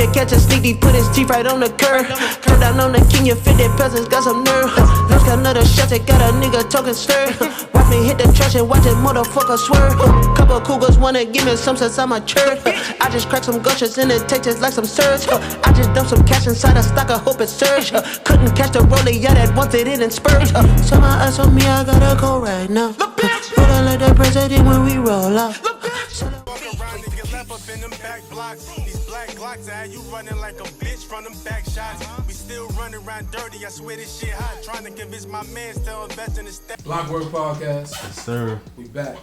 you catch a sneaky, put his teeth right on the curb. Turn down on the king, you 50 peasants, got some nerve. Lost another shot, they got a nigga talking stir. Watch me hit the trash and watch this motherfucker swerve. Couple cougars wanna give me some sense on my church. I just cracked some gushers and it tastes like some surge. I just dumped some cash inside a stock, I hope it surge. Couldn't catch the rollie, yeah, that once it didn't spurge. So my eyes on me, I gotta go right now. Roll out like the president when we roll out. Up in them back blocks, these black Glocks, how you running like a bitch from them back shots. We still running around dirty, I swear this shit hot. Trying to convince my man still invest in the step. Blockwerk Podcast. Yes, sir. We back.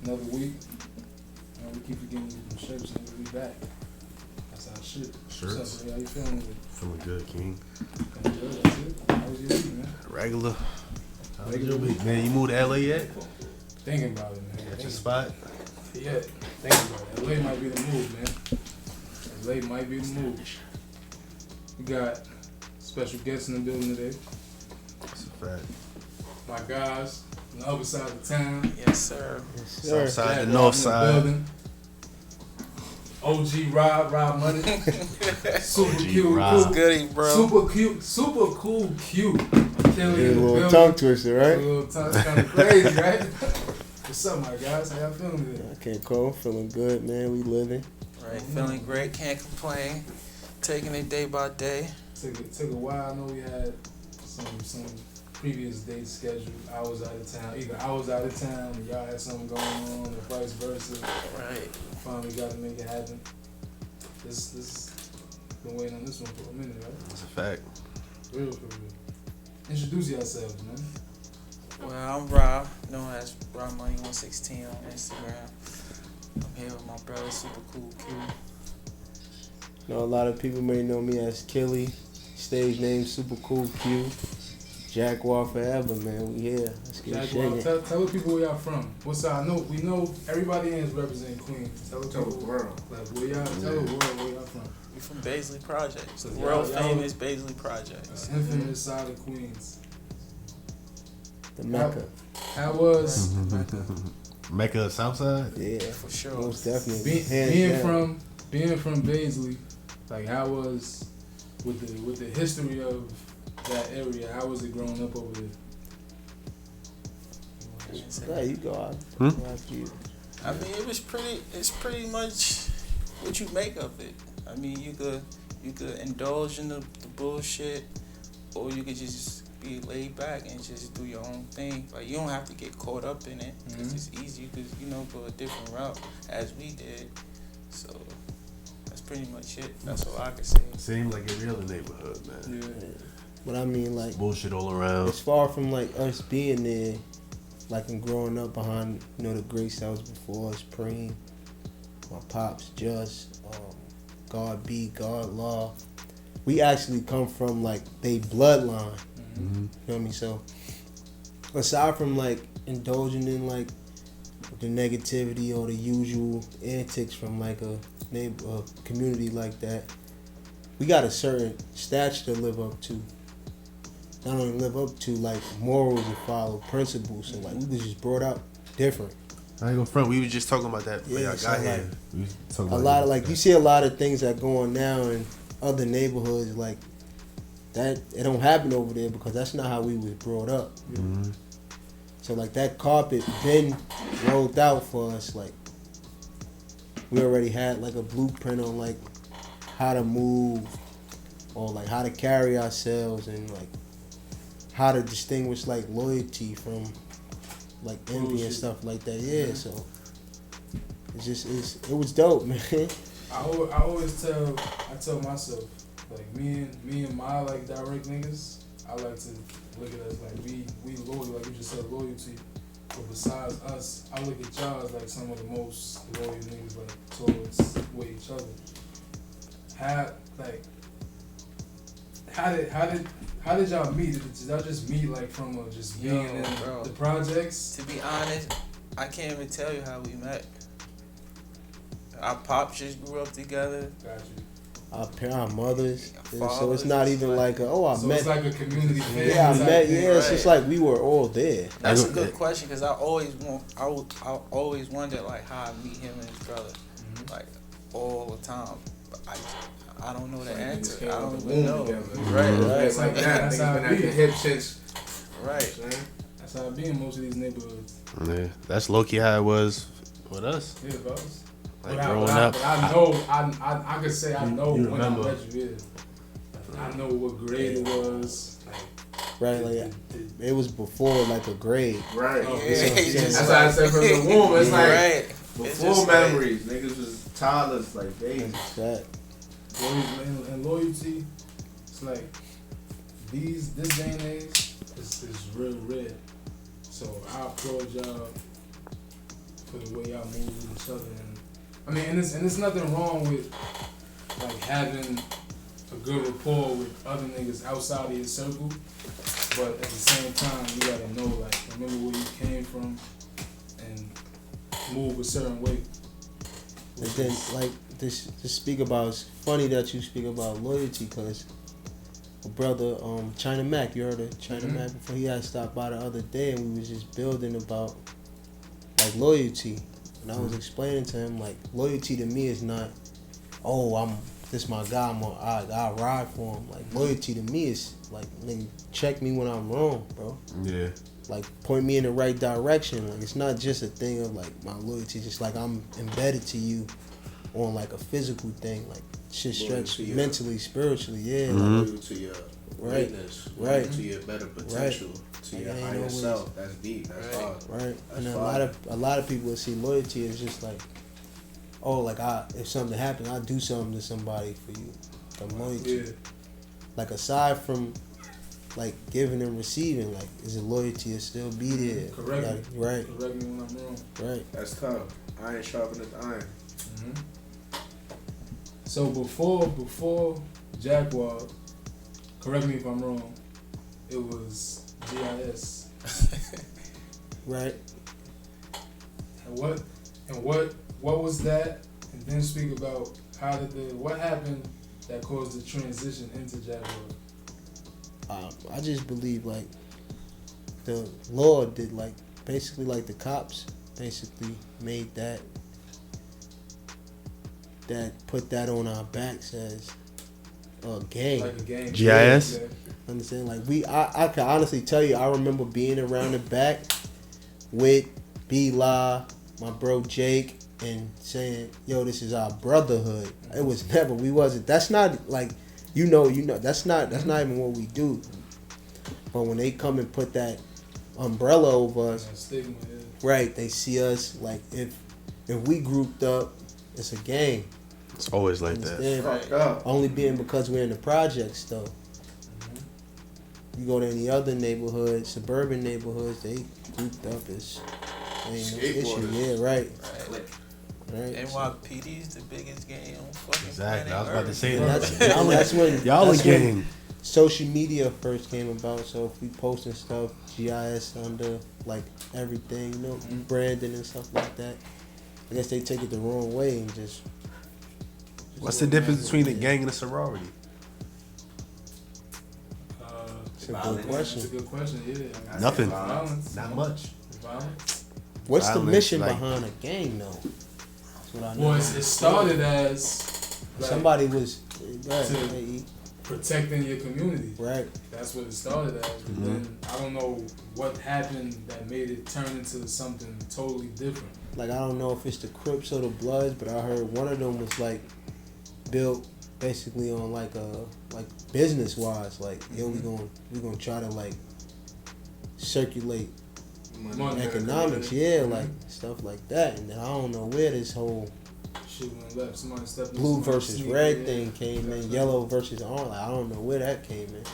Another week. We keep forgetting them shirts, and we back. That's our shit. Shirts. What's up, how you feeling? Feeling good, King. Feeling good, that's it. How was your week, man? Regular. How was your week, man? You moved to LA yet? Thinking about it, man. Got your spot? Yeah, thinking about it. LA might be the move, man. LA might be the move. We got special guests in the building today. That's a fact. My guys on the other side of town. Yes, sir. South side, the JAKWAD north in side. building. OG Rah Money. Rah. Goody, bro. Supercool Q. A little tongue twister, A right? little tongue, kind of crazy, right? What's up, my guys? How y'all feeling today? I can't call. Feeling good, man. We living. Right, feeling great, can't complain. Taking it day by day. Took a while. I know we had some previous dates scheduled. I was out of town. Either I was out of town and y'all had something going on, or vice versa. Right. Finally got to make it happen. This been waiting on this one for a minute, right? That's a fact. Real for real. Introduce yourselves, man. Well, I'm Rah, known as Rah Money 116 on Instagram. I'm here with my brother, Supercool Q. You know, a lot of people may know me as Killy. Stage name Supercool Q. JAKWAD forever, man. We here. Let's get JAKWAD, shaking. tell the people where y'all from. What's up? We know everybody in is representing Queens. Tell the world. Like where y'all tell the world where y'all from. We from Paisley Projects. So The y'all- world famous Paisley Projects. Infamous side of Queens. The Mecca. How was Mecca, south side? Yeah, For sure. most definitely. being from Paisley? Like how was with the history of that area? How was it growing up over there? Yeah, you go out. After you. I mean, it's pretty much what you make of it. I mean, you could indulge in the bullshit, or you could just be laid back and just do your own thing. Like, you don't have to get caught up in it, because it's easy. You could, go a different route, as we did. So, that's pretty much it. That's all I can say. Seems like every other neighborhood, man. Yeah. But I mean, like, Bullshit all around. as far from like us being there, like and growing up behind, the greats that was before us, Preem, my pops, Just, God B, God Law. We actually come from like they bloodline. Mm-hmm. You know what I mean? So aside from like indulging in like the negativity or the usual antics from like a community like that, we got a certain stature to live up to. Not only live up to like morals and follow principles, so like we was just brought up different. I ain't gonna front. We was just talking about that when y'all so got like, here. We was talking a about lot of like you see a lot of things that go on now in other neighborhoods like that. It don't happen over there because that's not how we was brought up. Mm-hmm. So like that carpet been rolled out for us. Like we already had like a blueprint on like how to move or like how to carry ourselves and like how to distinguish like loyalty from like envy and stuff like that. Yeah, so it was dope, man. I always tell myself, like me and my like direct niggas, I like to look at us like we loyal, like you just said, loyalty. But besides us, I look at y'all as like some of the most loyal niggas like towards with each other. How did y'all meet? Did y'all just meet like from just being in the projects? To be honest, I can't even tell you how we met. Our pops just grew up together. Got you. Our mothers, and so fathers, it's not even like So met. it's like a community thing. Yeah, I type met. thing. Yeah, it's just like we were all there. That's a good question, because I always wondered like how I meet him and his brother, like all the time. But I don't know the answer. came I out don't the even womb know. together. Right. It's like that. That's how Been it at the be. hip since. Right. That's how it be in most of these neighborhoods. Yeah, that's low key how it was with us. Yeah, fellas. Like growing up. But I know, I could say I know You when I remember. met you. I know what grade it was. Right, like it was before like a grade. Right. Oh, Yeah, That's why I said from the womb. It's like right. It's before just memories. Niggas was toddlers, like babies. That And loyalty, it's like this day and age is real rare. So I applaud y'all for the way y'all move with each other. And I mean, and there's nothing wrong with like having a good rapport with other niggas outside of your circle. But at the same time, you gotta know, like, remember where you came from and move a certain way. and then like this to speak about. It's funny that you speak about loyalty because a brother, China Mac, you heard of China Mac before? He had stopped by the other day and we was just building about like loyalty, and I was explaining to him like loyalty to me is not, this my guy, I ride for him. Like loyalty to me is like, nigga, check me when I'm wrong, bro. Yeah. Like point me in the right direction. Like it's not just a thing of like my loyalty, just like I'm embedded to you on like a physical thing. Like shit Loyal stretch to your- mentally, spiritually, yeah. Loyal to your Right. greatness, Right. loyal to your better potential, to Like, your I ain't higher always- self. That's deep. That's Right. hard. Right. That's And fire. a lot of people see loyalty as just like, oh, like if something happens, I do something to somebody for you. I'm loyal to Yeah. you. Like aside from like giving and receiving, like is it loyalty to still be there? Correct. Like, right, Correct me when I'm wrong. right. That's tough. Iron sharpeneth iron. So before JAKWAD, correct me if I'm wrong, it was GIS. Right. And what was that? And then speak about what happened that caused the transition into JAKWAD. I just believe like the law did like basically like the cops basically made that put that on our backs as a gang. Like a game. GIS? Yeah. Understand? Like I can honestly tell you, I remember being around the back with B-La, my bro Jake, and saying, "Yo, this is our brotherhood." It was never. We wasn't. That's not like, you know. That's not even what we do. But when they come and put that umbrella over us, That stigma, yeah. right? They see us like if we grouped up, it's a gang. It's always like that. Understand? Fucked up. Only being because we're in the projects, though. You go to any other neighborhood, suburban neighborhoods, they grouped up as ain't no issue. Skateboarders. Yeah, right. Right. Right. NYPD is the biggest gang on fucking Exactly. I was planet about to Earth. say And that. that's when Y'all a that's when gang. social media first came about. So if we posting stuff, GIS under like everything, you know, branding and stuff like that. I guess they take it the wrong way and just. What's the difference between a gang and a sorority? It's a good That's a question. good question, yeah. Nothing. Violence. Not much. Violence. What's the Violence, mission like- behind a gang, though? That's what I know. Well, it started as like, Somebody was protecting your community. right. That's what it started as. But then I don't know what happened that made it turn into something totally different. Like I don't know if it's the Crips or the Bloods, but I heard one of them was like built basically on like business wise, like yo, we gonna try to like circulate Money. economics, yeah, like stuff like that. And then I don't know where this whole Shit went left. Somebody stepped in blue somebody's versus sneaker, red yeah. thing came in, Exactly. yellow versus orange. Like, I don't know where that came in.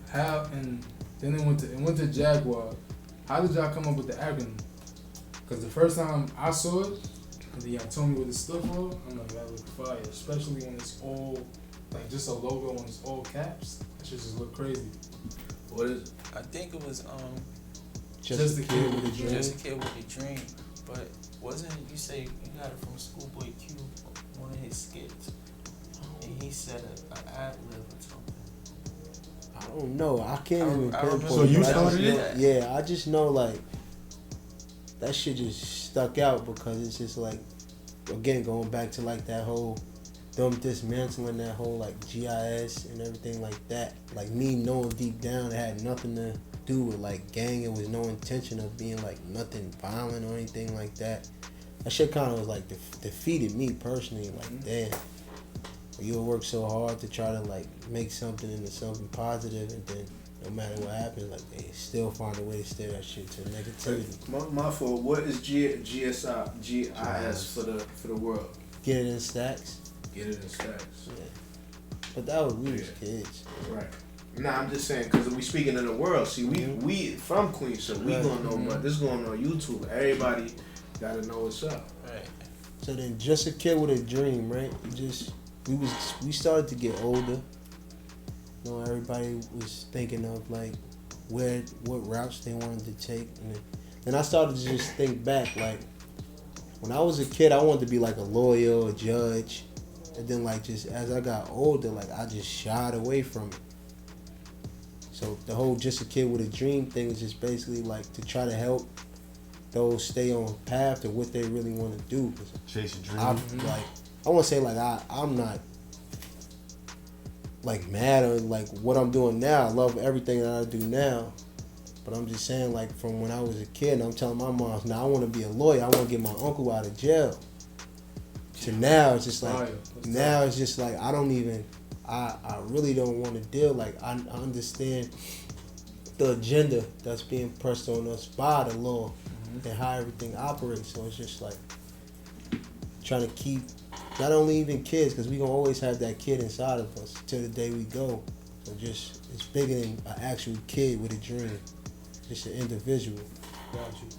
How and then it went to JAKWAD. How did y'all come up with the acronym? Because the first time I saw it, and then y'all told me what it stood for, I'm like, that look fire. Especially when it's all like just a logo when it's all caps. That shit just look crazy. What is? I think it was Just a kid with a dream. Just a Kid with a Dream, but wasn't it, you say you got it from Schoolboy Q, one of his skits, and he said an ad lib or something. I don't know. I can't even I pinpoint. remember So you but I just started know- it? Yeah, I just know like that shit just stuck out because it's just like, again, going back to like that whole them dismantling that whole like GIS and everything like that. Like me knowing deep down it had nothing to do with like gang. It was no intention of being like nothing violent or anything like that. That shit kind of was like defeated me personally. Like damn, you'll work so hard to try to like make something into something positive, and then no matter what happens, like they still find a way to steer that shit to negativity. My fault. What is GIS for the world? Get it in stacks. Get it in stacks. Yeah. But that was we was kids. Right. Nah, I'm just saying because we speaking in the world. See, we from Queens, so we gonna know. But this going on YouTube. Everybody gotta know what's up. Right. So then, just a kid with a dream, right? We started to get older. You know, everybody was thinking of like what routes they wanted to take, and then I started to just think back. Like when I was a kid, I wanted to be like a lawyer, a judge, and then like just as I got older, like I just shied away from it. So the whole just a kid with a dream thing is just basically like to try to help those stay on path to what they really want to do. Chase your dream. I want to say like I'm not like mad or like what I'm doing now. I love everything that I do now, but I'm just saying like from when I was a kid, and I'm telling my mom, now I want to be a lawyer. I want to get my uncle out of jail. So now it's just like I really don't want to deal. Like I understand the agenda that's being pressed on us by the law and how everything operates. So it's just like trying to keep not only even kids, because we gonna always have that kid inside of us till the day we go. So just it's bigger than an actual kid with a dream. Just an individual. Got you.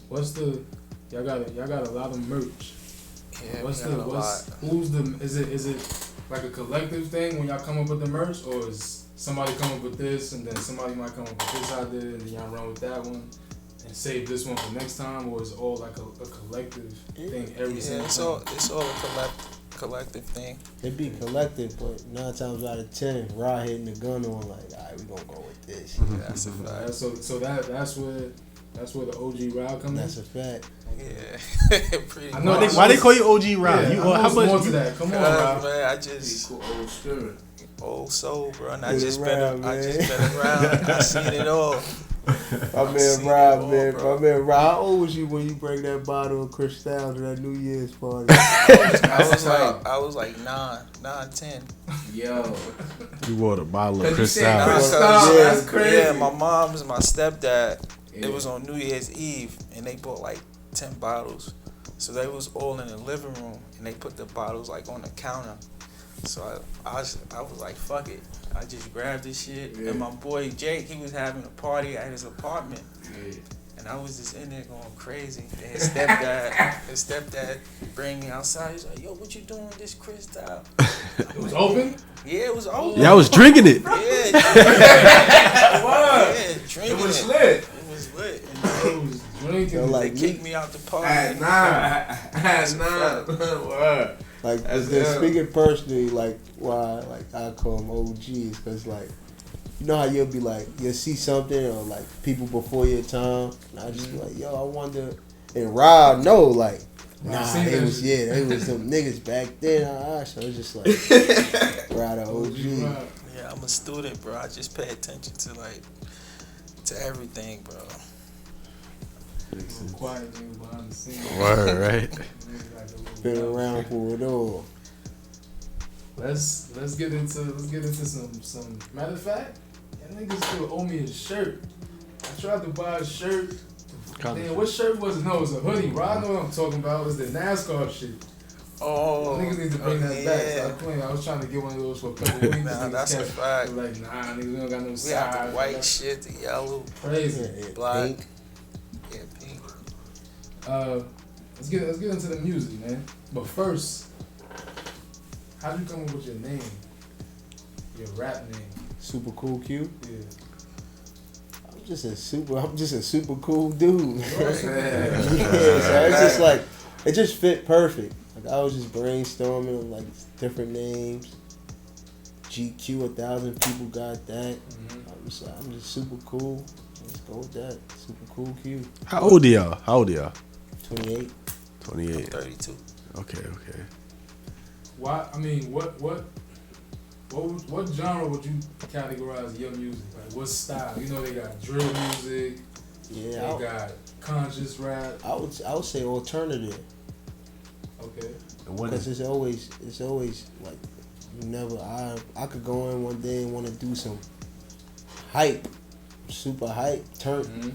What's the y'all got a lot of merch. Yeah, is it like a collective thing when y'all come up with the merch, or is somebody come up with this and then somebody might come up with this idea and then y'all run with that one and save this one for next time, or is it all like a collective thing every single time? It's all a collective thing. It be collective, but 9 times out of 10, Rah hitting the gun on like, all right, we gonna go with this. Yeah, that's a fact. So that's where the OG Rah comes in. That's a fact. Yeah, pretty. Why they call you OG Rah? Yeah, How much more to that? Come on, Rah. Man, I just Old spirit. old soul, bro, and Get I just around, been around. I seen it all. My man Rah, how old was you when you bring that bottle of Cristal to that New Year's party? I was like 9, 10. Yo. You wore the bottle of Cristal. That's crazy. Yeah, my mom's and my stepdad. It was on New Year's Eve, and they bought like 10 bottles. So they was all in the living room, and they put the bottles like on the counter. So I was like, fuck it. I just grabbed this shit. Yeah. And my boy Jake, he was having a party at his apartment. Yeah. And I was just in there going crazy. And his stepdad bring me outside. He's like, yo, what you doing with this Cristal? It was open? Yeah, it was open. Yeah, I was drinking it. Yeah, drinking It was it. lit. It was lit. It was drinking. Yo, They kicked me out the party. At 9. Word. Like, That's then dope. speaking personally, like, why, like, I call them OGs, because, like, you know how you'll be like, you'll see something, or, like, people before your time, and I just be like, yo, I wonder, and Rah, no, like, they was them niggas back then, so it's just like, Rah the OG. Yeah, I'm a student, bro. I just pay attention to everything, bro. Quiet niggas behind the scenes. Word, right? Been around for it all. Let's get into some. Matter of fact, that nigga still owe me a shirt. I tried to buy a shirt. Damn, what shirt was it? No, it was a hoodie. Rah know what I'm talking about. It was the NASCAR shit. Oh, Niggas need to bring that back. So I was trying to get one of those for a couple weeks. Nah, that's a fact. Like, niggas, we don't got no We size. got the white shit, the yellow, Crazy. black. Pink. Yeah, pink. Let's get into the music, man. But first, how'd you come up with your name? Your rap name? Supercool Q. Yeah. I'm just a super cool dude. Yeah. Yeah, so it's just like, it just fit perfect. Like I was just brainstorming on like different names. GQ, 1,000 people got that. Mm-hmm. I'm just super cool. Let's go with that. Supercool Q. How old are y'all? 28. 28. 32. Okay. Why? I mean, what genre would you categorize your music? Like, what style? You know, they got drill music. Yeah, they got conscious rap. I would say alternative. Okay. Because it's always like you never. I could go in one day and want to do some hype, super hype, turn. Mm-hmm.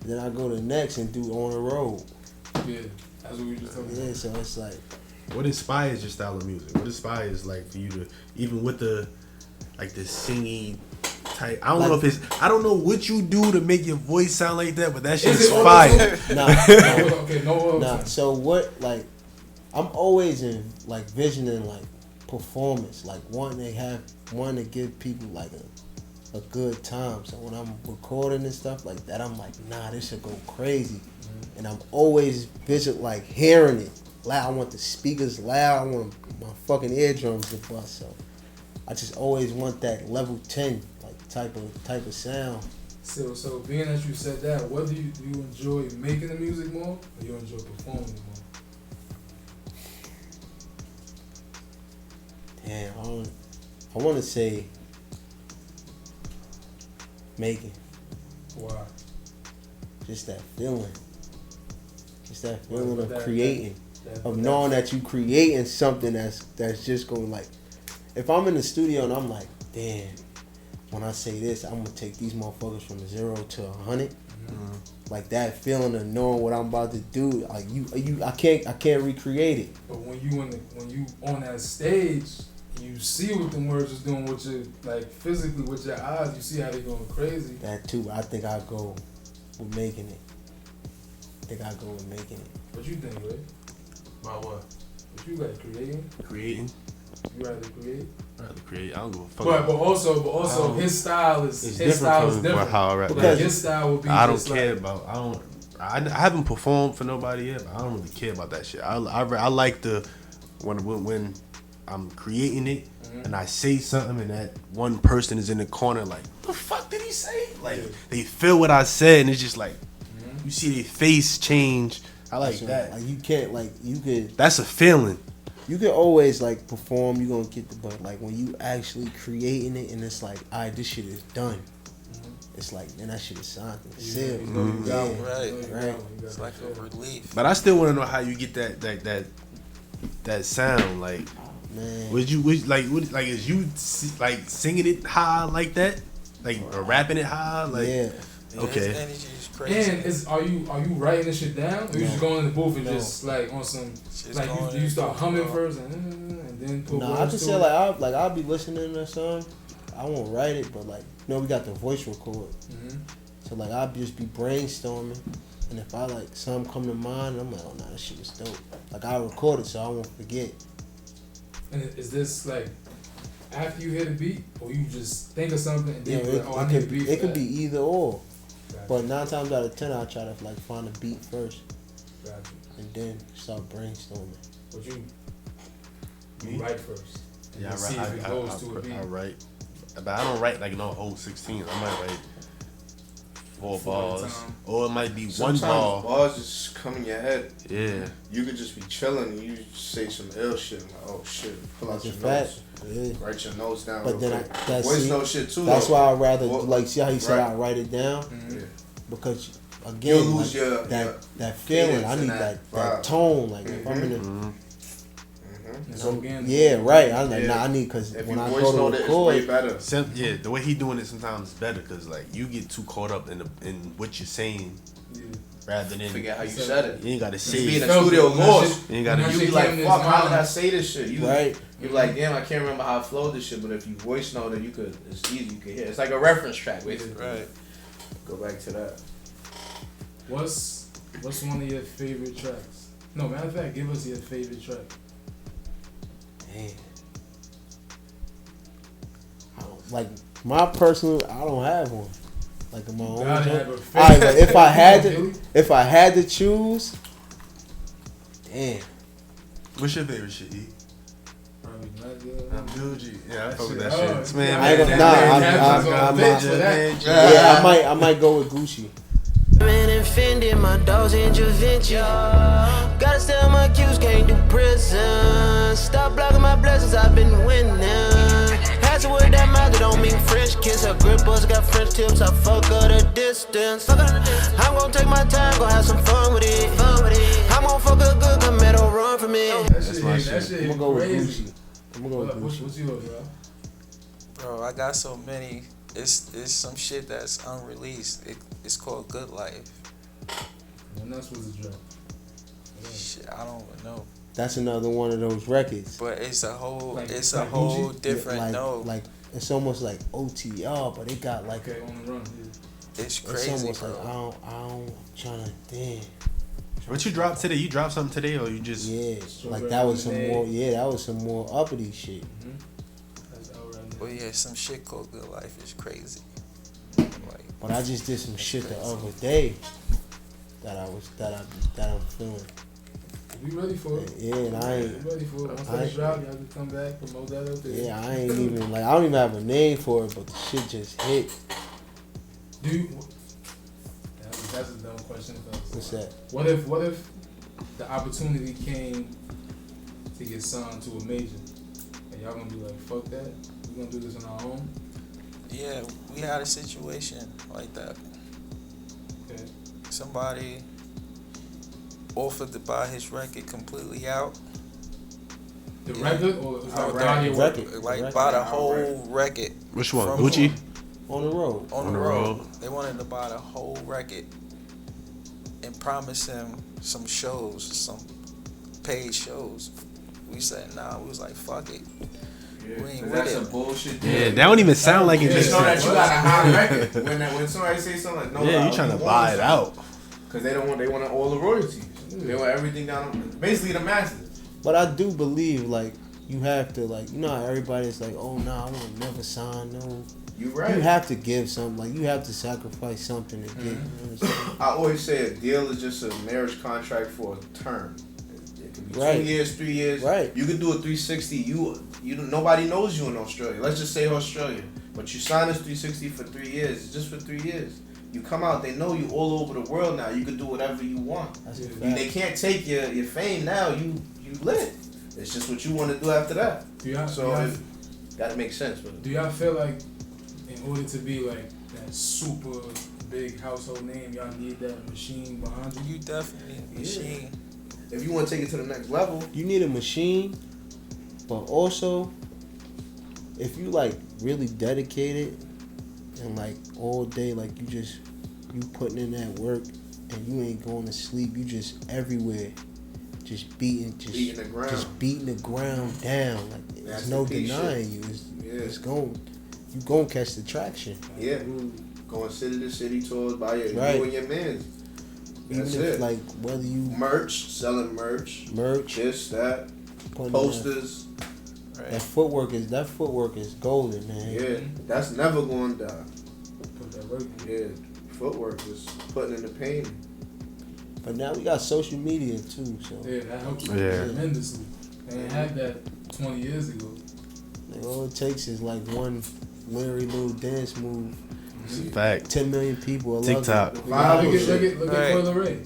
Then I go to the next and do on the road. Yeah, that's what we just talking about. Yeah, so it's like. What inspires your style of music? What inspires like for you to even with the like the singing type? I don't know what you do to make your voice sound like that, but that shit's fire. Nah. So what? Like, I'm always in like visioning like performance, like wanting to give people like a good time. So when I'm recording and stuff like that, I'm like, nah, this should go crazy, and I'm always like hearing it. Loud. I want the speakers loud. I want my fucking eardrums to bust. So I just always want that level 10 like type of sound. So being that you said that, what do you enjoy making the music more, or you enjoy performing it more? Damn, I want to say making. Why? Just that feeling. Just that feeling of creating. Of knowing that you creating something that's just going like, if I'm in the studio and I'm like, damn, when I say this, I'm gonna take these motherfuckers from 0 to 100. Mm-hmm. Like that feeling of knowing what I'm about to do, like I can't recreate it. But when you on that stage, you see what the words is doing with your like physically with your eyes. You see how they going crazy. That too. I think I go with making it. What you think, Ray? About what? What you like creating? You rather create? I don't give a fuck. But also his style is different. How I rap. Because his style would be. I don't care about. I haven't performed for nobody yet, but I don't really care about that shit. I like the when I'm creating it and I say something and that one person is in the corner like, the fuck did he say? Like they feel what I said and it's just like you see their face change. I like that. Like you can't you could. That's a feeling. You can always like perform. You gonna get the but like when you actually creating it and it's like, alright, this shit is done. Mm-hmm. It's like then that shit is signed and sealed. Right. It's like a relief. But I still want to know how you get that sound. Like, man, is you like singing it high like that, like or rapping it high? Like, yeah. Okay. And are you writing this shit down, or you just go in the booth and just like on some like you start humming first and then put I just say I'll be listening to a song. I won't write it, but like we got the voice record, so like I'll just be brainstorming, and if I like something come to mind, I'm like, oh nah, this shit is dope. Like I record it so I won't forget. And is this like after you hit a beat, or you just think of something and then I need a beat? It could be either or. But 9 times out of 10, I'll try to like find a beat first, and then start brainstorming. But you write first. Yeah, I write, but I don't write like no whole 16. I might write 4 bars, or it might be sometimes one ball. Bars just come in your head. Yeah. You could just be chilling and you say some ill shit. Like, oh shit, pull out your notes. Yeah. Write your notes down. But then voice note shit too. That's why I'd rather like see how he said I write it down. Mm-hmm. Because again, you lose like, that feeling. I need that tone. Like if I'm in the right. I'm like, I need because when I go to record, the way he doing it sometimes is better because like you get too caught up in what you're saying. Yeah. Rather than forget how you said it. You ain't gotta say it. Be in the studio lost. You ain't gotta. You be like, fuck, how did I say this shit? You right. You're like, damn, I can't remember how I flowed this shit. But if you voice note it, it's easy. You can hear. It's like a reference track, basically. Right. Go back to that. What's one of your favorite tracks? No, matter of fact, give us your favorite track. Damn. Like my personal, I don't have one. Like in my own. Alright, but if I had to choose, damn. What's your favorite shit, E? I'm Gucci. Yeah, I fuck with that shit. Man, I might go with Gucci. Man, offended my dogs in Da Vinci. Gotta stay on my cues, can't do prison. Stop blocking my blessings, I've been winning. Has to work that mouth, that don't mean French kiss. Her grip buzz got French tips, I fuck her the distance. I'm gon' take my time, gon' have some fun with it. I'm gon' fuck her good, come at her run for me. That's my That shit. shit I'm gonna go with crazy. Gucci. I'm gonna go with Gucci. What's yours, bro? Bro, I got so many. It's some shit that's unreleased. It's called Good Life. When that's supposed to drop? Shit, I don't even know. That's another one of those records. But it's a whole, Like- it's like a whole Gucci? different like, no. like it's almost like OTR, but it got like Okay, on the run. Yeah. It's it's crazy, almost bro. like I don't trying to damn. What you dropped today? You dropped something today, or you just? Yeah, Strawberry like that was some lemonade. more. Yeah, that was some more uppity shit. That's out right now. Well, yeah, some shit called Good Life is crazy. Like, But I just did some shit the other day that I'm feeling. We ready for it. Yeah, and I ain't. We ready for it. Once I that ain't- drop, you have to come back, promote that up there. Yeah, I ain't even like I don't even have a name for it, but the shit just hit. Do you, that's a dumb question. What's that? What if the opportunity came to get signed to a major, and y'all gonna be like, fuck that, we gonna do this on our own? yeah, we had a situation like that. Okay. Somebody offered to buy his record completely out. The Yeah. record or it's like Outright. body of work? Record. Like Record. buy the whole record Which one? From Gucci. On the road. on the road. They wanted to buy the whole record and promise him some shows, some paid shows. We said nah. We was like, fuck it. Yeah, We ain't 'cause with that's it. a bullshit deal. Yeah, that don't even sound like it. Yeah, Just Just know that you got a high record. When somebody say something like, no, yeah, you trying to buy it out. Because they want all the royalties. They want everything down, basically the masses. But I do believe like you have to like you know how everybody's like, oh nah, I wanna never sign no. You right. You have to give something, like you have to sacrifice something to get. You know what I'm saying? I always say a deal is just a marriage contract for a term. It can be Right. 2 years, 3 years. Right. You can do a 360. You nobody knows you in Australia. Let's just say Australia, but you sign this 360 for 3 years. It's just for 3 years. You come out, they know you all over the world now. You can do whatever you want. That's a They fact. can't take your fame now. You lit. It's just what you want to do after that. So that makes sense. But Do y'all feel like in order to be like that super big household name, y'all need that machine behind you? You definitely need a machine. if you want to take it to the next level, You need a machine, but also if you like really dedicated and like all day, like you putting in that work and you ain't going to sleep, you just everywhere, just beating the ground. just beating the ground down. Like That's there's no the key denying you. It's you gonna catch the traction. Yeah. Going city to city tours by you Right. and your mans. Even That's if it. like whether you Selling merch, this, that, putting posters. Right. that footwork is golden, man. Yeah, that's never going to die. Put that work in. Yeah, footwork is putting in the pain. But now we got social media too, so Yeah, that helps Yeah. tremendously. They ain't had that 20 years ago. like, all it takes is like one weary little dance move. It's a fact. 10 million people are TikTok. Look at Right. Coyle Ray.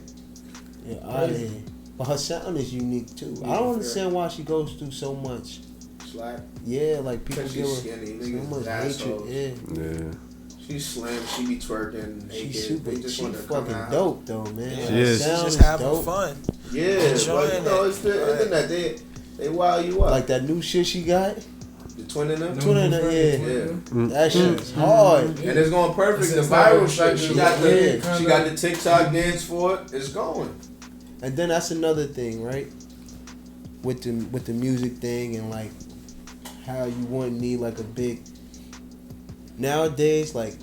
Yeah, out of here. But her sound is unique too. I don't understand why she goes through so much. Slack. Yeah, like people Because give she's her skinny. so Niggas much is hatred. assholes. Yeah, Yeah. She's slim. She be twerking. she's naked. super. They just She want to come fucking out. dope though, man. Yeah, Her She is. sound just is having dope. fun. Yeah, Enjoying but you know, it. it's the Right. internet. They wild you up. Like that new shit she got. the twin in them. Twin in her, yeah. Yeah. That shit is hard. And it's going perfect. It's The just viral like shit. the- She got Yeah. she got the TikTok dance for it. It's going. And then that's another thing, right? With the music thing and like how you wouldn't need like a big nowadays like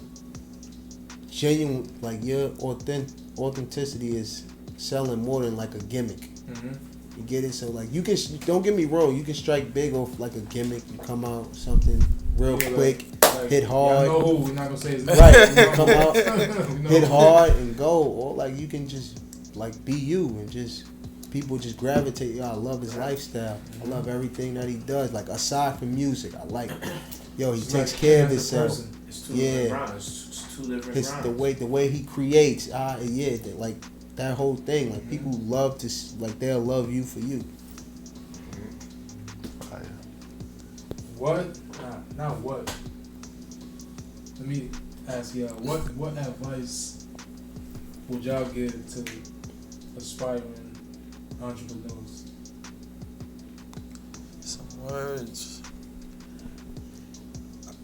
genuine like your authenticity is selling more than like a gimmick. Mm-hmm. You get it? So like you can don't get me wrong, you can strike big off like a gimmick. You come out something real quick, hit hard. Y'all know who, we're not gonna say his name. Right, you come out, We know hit who. hard and go, or like you can just like be you and just people just gravitate. Yo, I love his lifestyle. I love everything that he does. Like aside from music, I like. Yo, he It's takes like care of as a himself. person. It's two Yeah. different rounds. It's two different His rounds. the way he creates. Yeah, like that whole thing. Like people love to like they'll love you for you. What? Not what. Let me ask y'all, what advice would y'all give to aspiring entrepreneurs? Some words.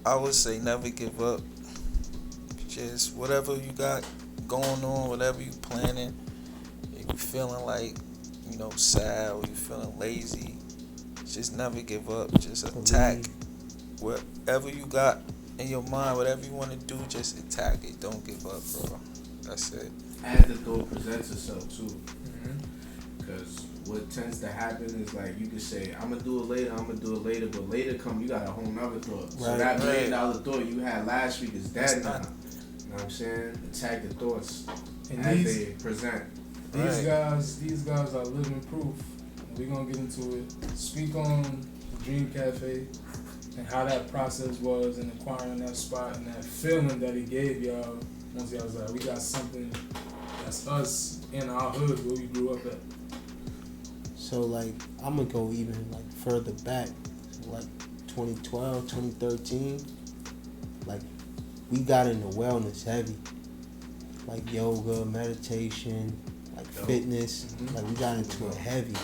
I would say never give up. Just whatever you got going on, whatever you planning, if you feeling like, sad or you feeling lazy, just never give up. Just attack whatever you got in your mind, whatever you want to do, just attack it. Don't give up, bro. That's it. As the thought presents itself too. Because what tends to happen is like you could say, I'm gonna do it later, but later come, you got a whole nother thought. So Right. that $1 million thought you had last week is dead now. You know what I'm saying? Attack the thoughts And as they present. These guys are living proof. We're gonna get into it. Speak on the Dream Cafe and how that process was in acquiring that spot and that feeling that it gave y'all once y'all was like, we got something that's us in our hood where we grew up at. So like I'm gonna go even like further back, so like 2012, 2013. Like we got into wellness heavy, like yoga, meditation, like fitness. Like we got into it heavy.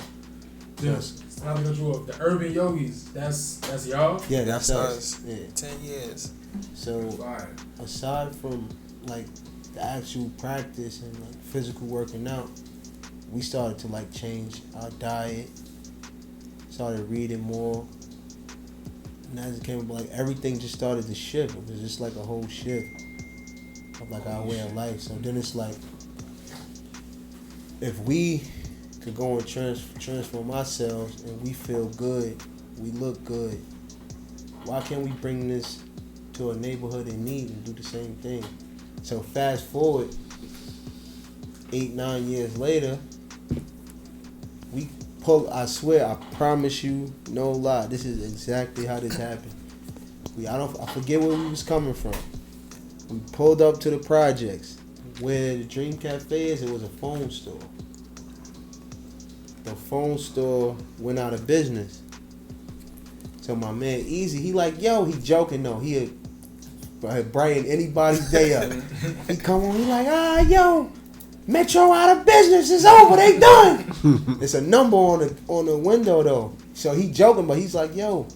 Yes. Not to cut you off. The urban yogis, that's y'all? Yeah, that's us. us. Yeah. 10 years. So aside from like the actual practice and like physical working out, we started to like change our diet, started reading more, and as it came up, like everything just started to shift. It was just like a whole shift of like our way of life. So then it's like, if we could go and transform ourselves and we feel good, we look good, why can't we bring this to a neighborhood in need and do the same thing? So fast forward 8-9 years later, we pull, I swear, I promise you, no lie, this is exactly how this happened. I forget where we was coming from. We pulled up to the projects. Where the Dream Cafe is, it was a phone store. The phone store went out of business. So my man Easy, he like, yo, he joking though. He had brighten anybody's day up. He come on, he like, yo, Metro out of business, it's over, they done. It's a number on the window though. So he joking, but he's like, yo,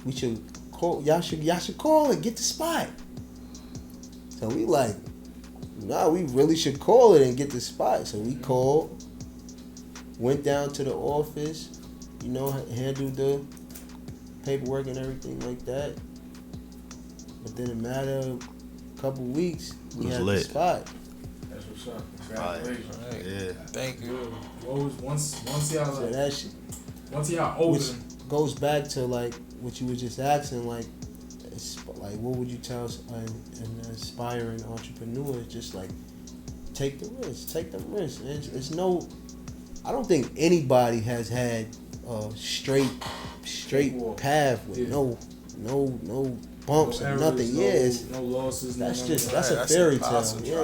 we should call, y'all should call it, get the spot. So we like, nah, we really should call it and get the spot. So we called, went down to the office, handled the paperwork and everything like that. But then in a matter of a couple weeks, we had the spot. That's what's up. Congratulations. Right. Yeah. Thank you. Once y'all So that shit, once y'all open, which goes back to like what you were just asking, like what would you tell an aspiring entrepreneur? Just like take the risk, It's no, I don't think anybody has had a straight path with no bumps and nothing. No losses. That's just Right, that's a fairy tale. impossible. Yeah,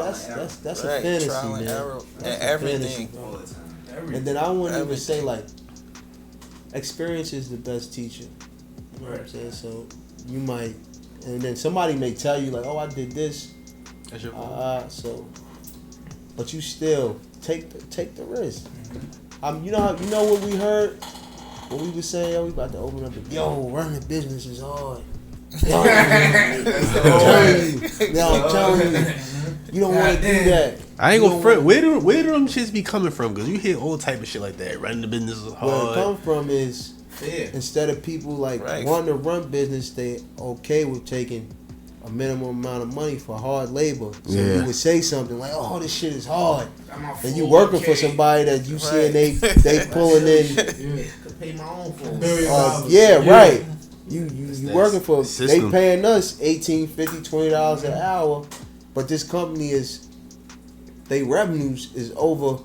that's Right, a fantasy, trial and man. error and That's a everything. fantasy. All the time. And then I wouldn't even say like experience is the best teacher. You know what I'm saying? So you might, and then somebody may tell you like, oh, I did this. That's your fault. But you still take the risk. You know what we heard when we was saying, yo, we about to open up yo, running a business is hard. Yo, I'm telling you, you don't want to do that. I ain't gonna front. Where do them shits be coming from? Because you hear all type of shit like that. Running the business is hard. Where it come from is Fear. instead of people like Right. wanting to run business, they okay with taking a minimum amount of money for hard labor. So Yeah. you would say something like, "Oh, this shit is hard," I'm on and you working for 401k. somebody that you see and they That's pulling in. Yeah. Could pay my own phone. Yeah, right. You That's working for the system. they paying us $18, $50, $20 an hour, but this company they revenues is over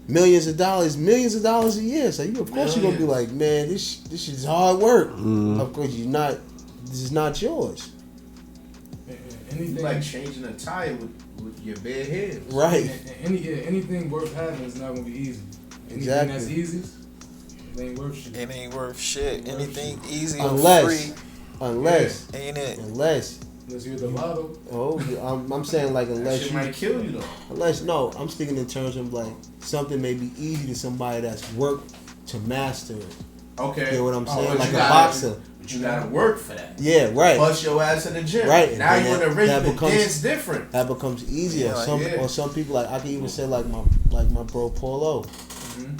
millions of dollars a year. So you of course you're gonna be like, man, this shit is hard work. Of course this is not yours. anything You like changing a tire with your bare hands. Right. Anything worth having is not gonna be easy. Anything Exactly. that's easy, it ain't worth shit. It ain't worth shit. Anything easy Unless- or free, Unless ain't it? Unless you're the lotto. I'm saying like That unless shit you might kill you though. I'm speaking in terms of like something may be easy to somebody that's worked to master it. Okay. You know what I'm saying? but Like you a gotta- boxer. But you gotta work for that. Yeah, right. Bust your ass in the gym. Right, and Now then you in the that- ring, that the becomes- dance different. That becomes easier. Yeah, Or some people like I can even say like my bro Polo. Mm-hmm.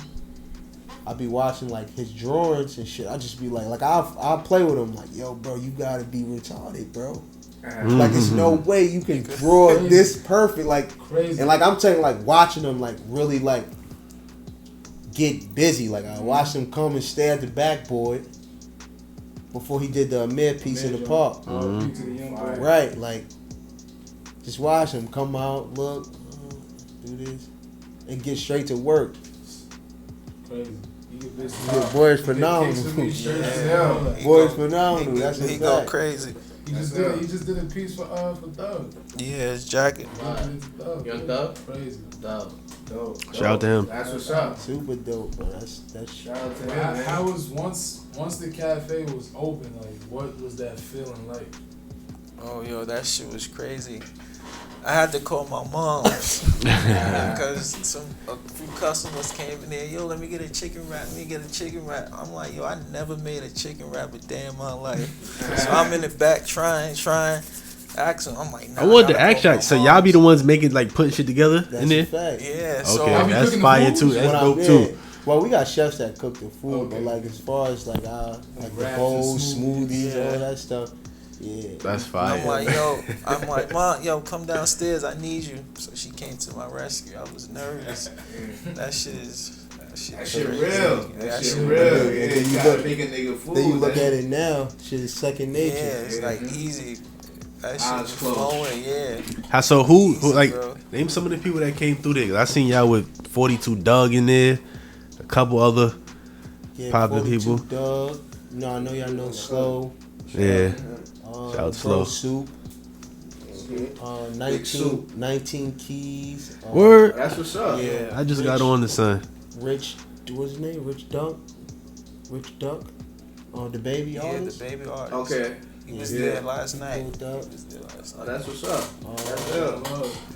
I be watching like his drawings and shit. I just be like I'll play with him like, yo, bro, you gotta be retarded, bro. Like there's no way you can draw this perfect, like Crazy. and like I'm telling you, like watching him like really like get busy. Like I watched him come and stay at the backboard before he did the Amir piece in the park. R.I.P. to the young boy. Right, like just watch him come out, look, do this, and get straight to work. Crazy. You get busy. The boy is You get phenomenal. kicks with me, shirts, Yeah. and all that. He Boy is go- phenomenal. That's a he go fact. crazy. He just did a piece for Thug. Yeah, his jacket. Thug. Young Thug? Crazy. Dope. Shout out to him. That's what's up. Super dope, bro. That's Shout out to him, How, man. how was once the cafe was open? Like, what was that feeling like? Oh, yo, that shit was crazy. I had to call my mom because a few customers came in there. Yo, let me get a chicken wrap. I'm like, yo, I never made a chicken wrap a day in my life. So I'm in the back trying. Ask them. I'm like, nah, I wanted to gotta ask call y'all. my So mom. y'all be the ones making like putting shit together that's in a there? fact. Yeah, so Okay, Y'all be that's cooking the fire food? too. That's When dope I'm too. there, well, we got chefs that cook the food, but Okay. like as far as like the wraps bowls, and smoothies, Yeah. all that stuff. Yeah. That's I'm fire. like, Mom, yo, come downstairs. I need you. So she came to my rescue. I was nervous. That shit real. Yeah, That shit real. real. And Yeah, then you you gotta look- make a nigga food. Then you look man. at it now, shit is second Yeah, nature. it's like easy. That shit Eyes was closed. flowing, yeah. How so? Who Easy, like bro. name some of the people that came through there? 'Cause I seen y'all with 42 Doug in there, a couple other Yeah, popular 42 people. Doug. No, I know y'all know Slow. Yeah. Shout out Slow. Soup. 19 Keys. Word. That's what's up. Yeah. I just got on the son. Rich, what's his name? Rich Duck. The baby Yeah, artist. the baby artist. Okay. He was Yeah. there last night. Cool Duck. He was there last Oh, night. that's what's up. That's real.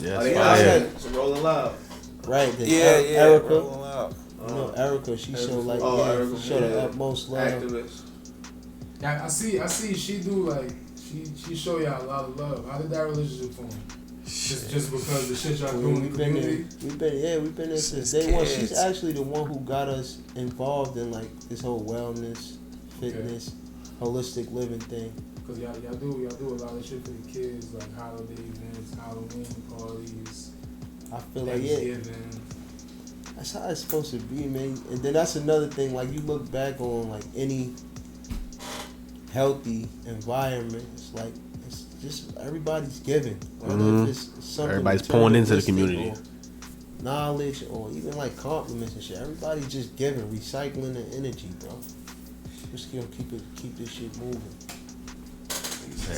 Yeah, Oh, they that's out fire. here. It's rolling loud. Right. Then Yeah, Erica. rolling out. You know Erica. She showed like Oh, Erica, she showed the yeah. utmost love. Activist. Yeah, I see. She do like she show y'all a lot of love. How did that relationship form? Just because the shit y'all doing in the We've been community. there. We've been there since Since day one. She's kids. actually the one who got us involved in like this whole wellness, fitness, holistic living thing. Cause y'all do a lot of shit for the kids, like holiday events, Halloween parties, I feel like yeah, Thanksgiving. that's how it's supposed to be, man. And then that's another thing. Like you look back on like any healthy environment, it's like it's just everybody's giving. Whether if it's something Everybody's pouring into the materialistic community. or knowledge, or even like compliments and shit. Everybody's just giving, recycling the energy, bro. Just gonna keep this shit moving.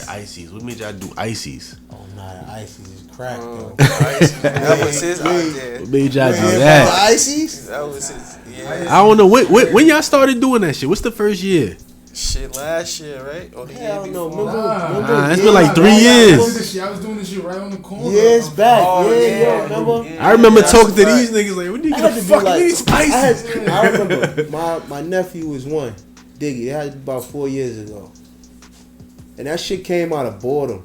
Ices. What made y'all do Ices? Oh nah, the Ices is crack though. That was his idea. What made y'all do Yeah, that? Ices? That was his. Yeah. I don't know. When y'all started doing that shit? What's the first year? Shit last year, right? Or the Hell year no, before? remember it's been like 3 years. I was doing this shit right on the corner. Years back, Oh, yeah, yeah. yo, remember? Yeah. I remember that's talking to a fact. these niggas like, when you I gonna had to be fuck like, these Ices? I remember my nephew was one. Diggy, it had to be about 4 years ago. And that shit came out of boredom.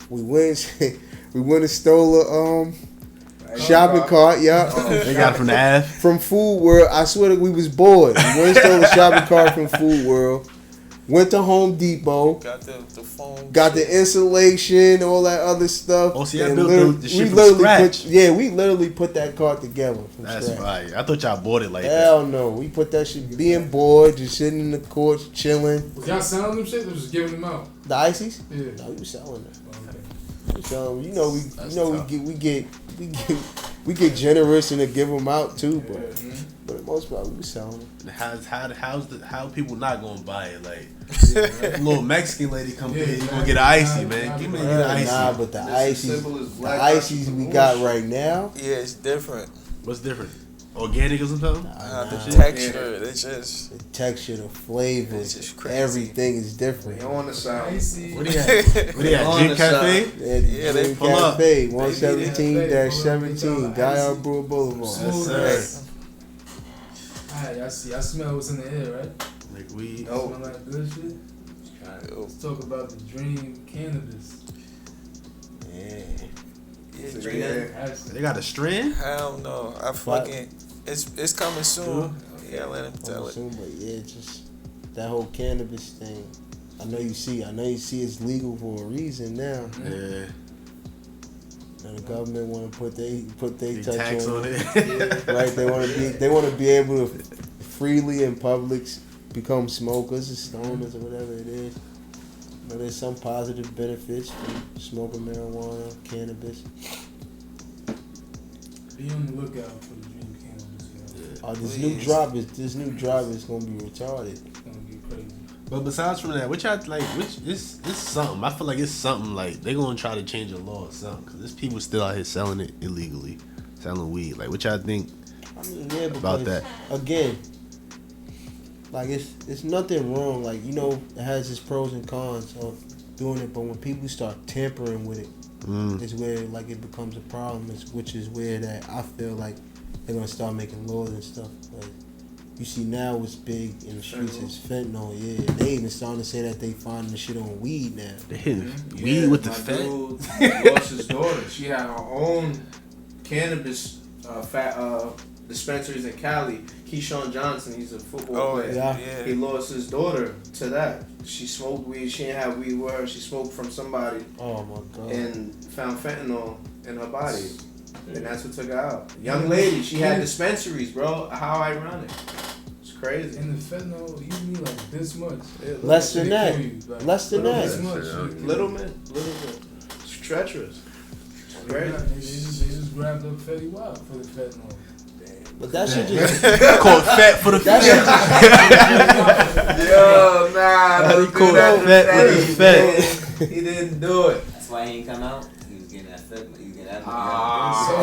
We went and stole a shopping cart, yeah. They got it from the Ave. From Food World. I swear that we was bored. We went and stole a shopping cart from Food World. Went to Home Depot. Got the phone. Got the insulation, all that other stuff. Oh, so y'all and built the shit we from literally scratch? we literally put that cart together from That's scratch. fire. I thought y'all bought it like that. Hell no. We put that shit being bored, just sitting in the courts, chilling. Was y'all selling them shit or just giving them out? The ices? Yeah. No, we was selling them. Okay. We selling them. You know we We get generous and to give them out too, but for the most part, we selling them. How people not gonna buy it? Like, little Mexican lady come here, you gonna get an icy, man. Give me an icy. Nah, but the ices, simple as the black ices we got right now. Yeah, it's different. What's different? Organic or something? The texture, it's just The texture, the flavor, It's just crazy. everything is different. They on the side. Icy. What do you have? Gin Cafe? Yeah, they the pull up. Cafe, They 117-17, Guy Boulevard. Smooth Yes, ass. Alright, y'all see. I smell what's in the air, right? Like we. Oh. Smell like good shit. Let's talk about the dream cannabis. Yeah. Actually, They got a strand? hell no. I fucking it's coming soon. Yeah, let him tell it. But yeah, just that whole cannabis thing. I know you see it's legal for a reason now. Yeah. And the government want to put their Big touch tax on on it. it. Right? They want to be able to freely in public become smokers or stoners or whatever it is. But there's some positive benefits from smoking marijuana, cannabis. be on the lookout for the dream cannabis. Oh, this Please. new drop is gonna be retarded. It's gonna be crazy. But besides from that, which I like, it's something. I feel like it's something like they gonna try to change the law or something. Cause there's people still out here selling it illegally, selling weed. Like, which I think I mean, yeah, about because, that. again, like it's nothing wrong. Like, you know, it has its pros and cons of doing it, but when people start tampering with it, is where like it becomes a problem. Which is where that I feel like they're gonna start making laws and stuff. Like, you see now what's big in the streets is fentanyl. Yeah, they even starting to say that they finding the shit on weed now. They hitting weed with the my fat. dude lost his daughter. She had her own cannabis dispensaries in Cali. Keyshawn Johnson, he's a football player. yeah. He lost his daughter to that. She smoked weed. She didn't have weed with her. She smoked from somebody Oh my god. and found fentanyl in her body. And that's what took her out. Young lady, she had dispensaries, bro. How ironic. It's crazy. And the fentanyl, you need like this much. Less than They that. kill you, like, Less than this that. much. Little man. It's treacherous. They just grabbed up Fetty Wap for the fentanyl. But that shit just Called fat for the that fat. shit Yo, nah, don't do that. Fat with the fat. He didn't do it. That's why he ain't come out. He was getting that fit. He was getting that.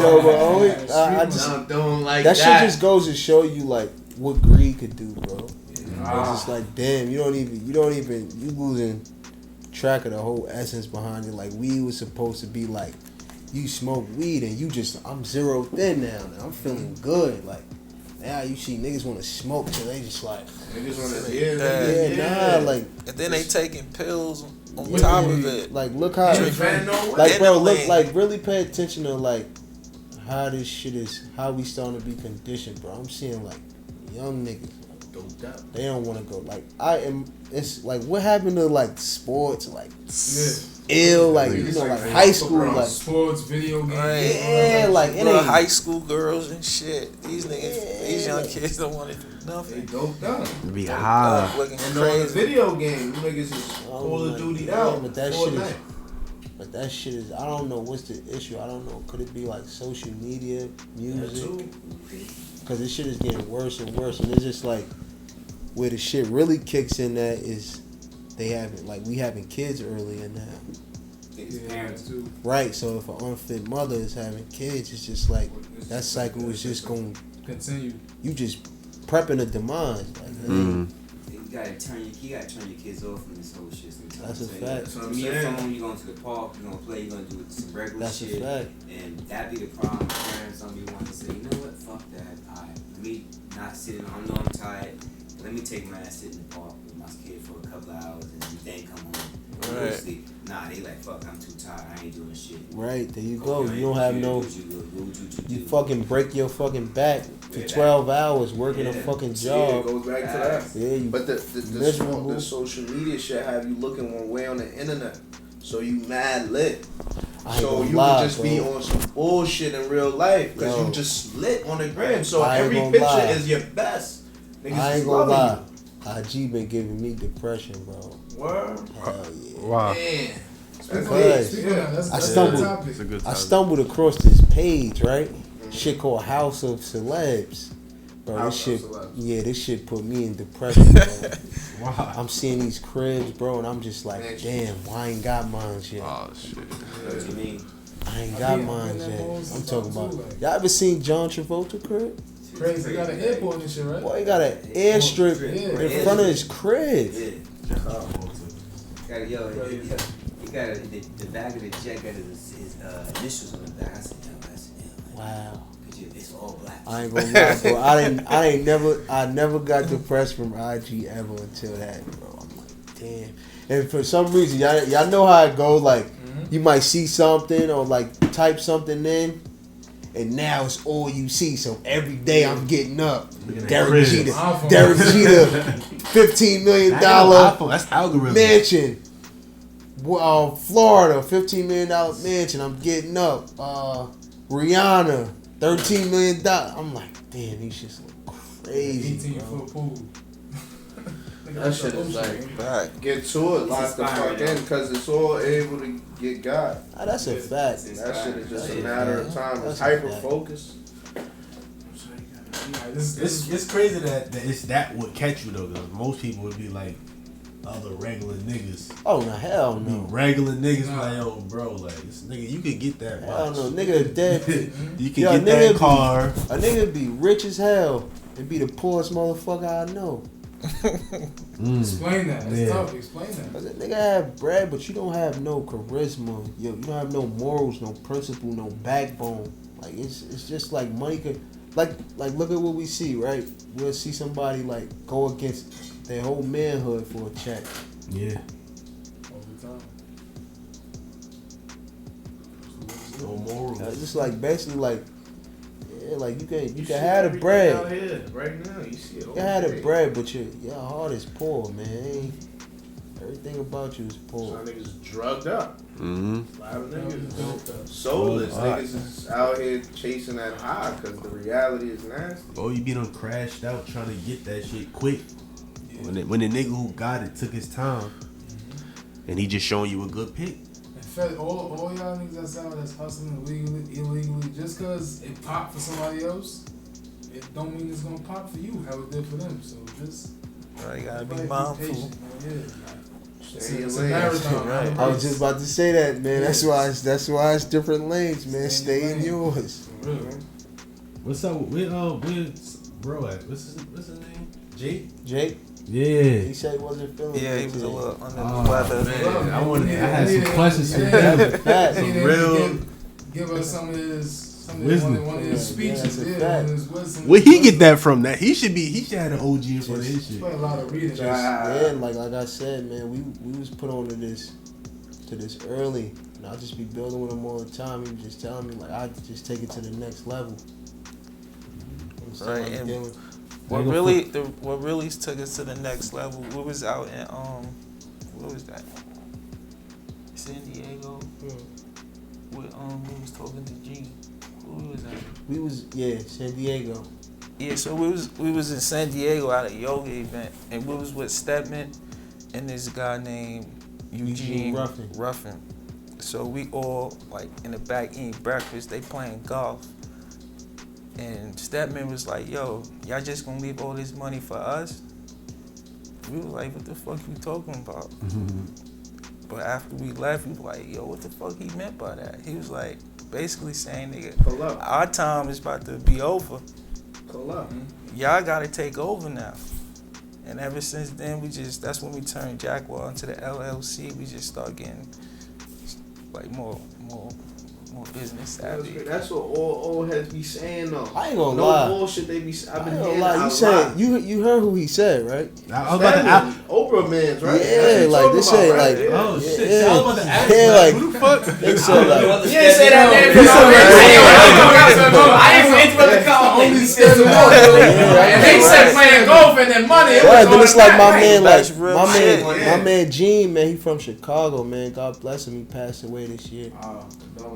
Yo, but only I just I'm doing like that that. shit just goes to show you like what greed could do, bro. It's just like, damn, you losing track of the whole essence behind it. Like, weed was supposed to be like, you smoke weed and I'm zero thin now. I'm feeling good. Like, now you see niggas want to smoke, so they just like, Niggas want to like, And then they taking pills on top of it. like look how, Fentanyl? like, bro, look, Inhaling. like, really pay attention to like how this shit is, how we starting to be conditioned, bro. I'm seeing like young niggas. They don't want to go. Like, it's like, what happened to like sports, like ill, like, you know, like high school, like Sports, video games. Right. yeah, like it Little ain't. high school girls and shit. These niggas, these young kids don't want to do They nothing. doped up. Be high. Looking And on the crazy. video game, you niggas is Call of Duty out. But that all shit is. night. But that shit is. I don't know what's the issue. I don't know. Could it be like social media, music? Because this shit is getting worse and worse, and it's just like where the shit really kicks in. That is, we having kids earlier now. Parents too. Right, so if an unfit mother is having kids, it's just like that cycle is just going to Continue. you just prepping a demise. Like, You gotta turn your kids off from this whole shit sometimes. That's a fact. That's what Give I'm me your saying. phone, you're going to the park, you're gonna play, you're gonna do some regular That's a shit. fact. And that be the problem. Parents don't be wanting to say, you know what, fuck that. Alright, let me not sit in, I know I'm tired. Let me take my ass sit in the park with my kid for a couple of hours and then come home. Right. Sleep. Nah, they like, fuck, I'm too tired, I ain't doing shit. right, there you go. Okay, You don't have no. what you You do. fucking break your fucking back for Yeah, 12 hours working a yeah. fucking See, it job. goes back to that. Yeah, you But the miserable. social media shit have you looking one way on the internet. So you mad lit. I ain't So gonna you lie, could just be bro. on some bullshit in real life because Yo. you just lit on the gram. So I ain't every gonna picture lie. is your best. Niggas I is ain't gonna loving lie. IG been giving me depression, bro. you. Word? Hell yeah. Wow. Man. Because Speak on that. That's I a stumbled- good topic. It's a good I time. stumbled across this page, right? shit called House of Celebs. Bro, House this of shit, Celebs. yeah, this shit put me in depression, bro. Wow. I'm seeing these cribs, bro, and I'm just like, Mansion. damn, why I ain't got mine yet? Oh shit. What do you mean? I ain't I got be- mine I'm in that yet. mode I'm sometimes talking about. too, like- Y'all ever seen John Travolta crib? Crazy. He got an airport and shit, right? Boy, he got an airstrip Yeah. in front of his crib. Yeah. Got a, yo, he got the back of the jet got his initials on the back. I said, Wow. it's all black. I ain't gonna lie, bro. I never got depressed from IG ever until that, bro. I'm like, damn. And for some reason, y'all know how it goes. Like, you might see something or like type something in, and now it's all you see. So every day I'm getting up. Derek Jeter, $15 million That's algorithm. mansion. Florida, $15 million mansion. I'm getting up. Rihanna, $13 million. I'm like, damn, these shits look crazy, 18-foot bro. pool. That shit is like, Back. get to it, lock the fuck in, because it's all able to get got. Ah, that's a fact. That shit is just a matter of time. It's That's a hyper fact. focus. It's crazy that it's that would catch you though, because most people would be like other regular niggas. Oh no, hell Be no. regular niggas be like, yo, bro, like this nigga, you could get that. Hell watch. no, nigga dead. You can Yo, get nigga that be- car. A nigga be rich as hell and be the poorest motherfucker I know. Explain that. It's Yeah. tough. Explain that. Cause that nigga have bread, but you don't have no charisma. Yo, you don't have no morals, no principle, no backbone. Like it's just like money could, like look at what we see, right? We'll see somebody like go against their whole manhood for a check. Yeah. All the time. No morals. It's just like basically like, yeah, like you can see have the everything bread. out here right now. You see it. You can have the bread, but your heart is poor, man. Everything about you is poor. Some niggas drugged up. Mm-hmm. A lot of niggas Built up. soulless. Alright. Niggas is out here chasing that high because the reality is nasty. Oh, you be done crashed out trying to get that shit quick. When the nigga who got it took his time, and he just showing you a good pick. In fact, all y'all niggas that's out that's hustling illegally, just cause it popped for somebody else, it don't mean it's gonna pop for you how it did for them. So just Right, you gotta be everybody mindful. patient, man. Yeah. Stay in your It's a lane. marathon. Right. I was just about to say that, man. That's why it's different lanes, man. Stay in yours. For real. What's up? Where's bro at? What's his name? Jake. Jake, Yeah. he said he wasn't feeling Yeah, good he was a today. little under Oh, the weather. man. I Yeah, had some yeah, questions for yeah. him. Facts. He didn't real give us some of his wisdom. one of his Yeah, speeches. that's a Yeah, fact. one of his wisdom. Where he get that from? That he should have had an OG in front of his He shit. play a lot of reading. Yeah, and like I said, man, we was put on to this early, and I just be building with him all the time. He was just telling me like I just take it to the next level. I'm still, Right, like, and- dealing- What really took us to the next level? We was out in what was that? San Diego. With we was talking to G. Who was that? we was San Diego. Yeah, so we was in San Diego at a yoga event, and we was with Stedman and this guy named Eugene Ruffin. So we all like in the back eating breakfast. They playing golf, and Stedman was like, "Yo, y'all just gonna leave all this money for us?" We was like, "What the fuck you talking about?" But after we left, we was like, "Yo, what the fuck he meant by that?" He was like, basically saying, "Nigga, Pull up. our time is about to be over. Pull up. Y'all gotta take over now." And ever since then, that's when we turned JAKWAD into the LLC. We just start getting like more business savvy. That's what all old heads be saying though. I ain't gonna no lie. bullshit they be. I've I been ain't gonna hearing lie. that You a said lot. you heard who he said, right? I was about to ask. Oprah man's right. Yeah, That's what like you they talking say, about, like right? Yeah. Oh shit! Yeah. I was about to ask. Yeah, like, like- who the fuck? They said like You didn't say that name. I didn't interrupt the call. Only still the water. Yeah, And they said playing golf and then money. It was right, but all it's like my that. man, That's real my shit. man, my man Gene, man, he from Chicago, man. God bless him. He passed away this year.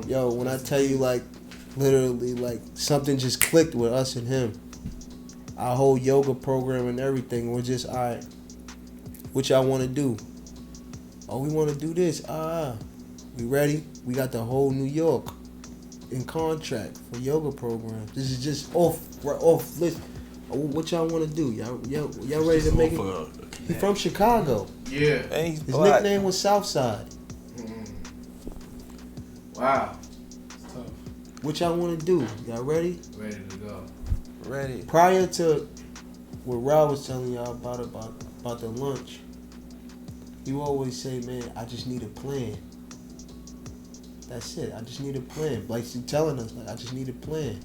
Yo, when I tell you, like, literally, like, something just clicked with us and him. Our whole yoga program and everything. We're just, all right, what y'all want to do? Oh, we want to do this. We ready? We got the whole New York. in contract for yoga programs. This is just off list. What y'all want to do? Y'all ready to make it? He from Chicago. Yeah. And he's His black. nickname was Southside. Wow. It's tough. What y'all want to do? Y'all ready? Ready to go. Ready. Prior to what Rob was telling y'all about the lunch, you always say, man, I just need a plan. That's it. I just need a plan. Like you telling us, like I just need a plan.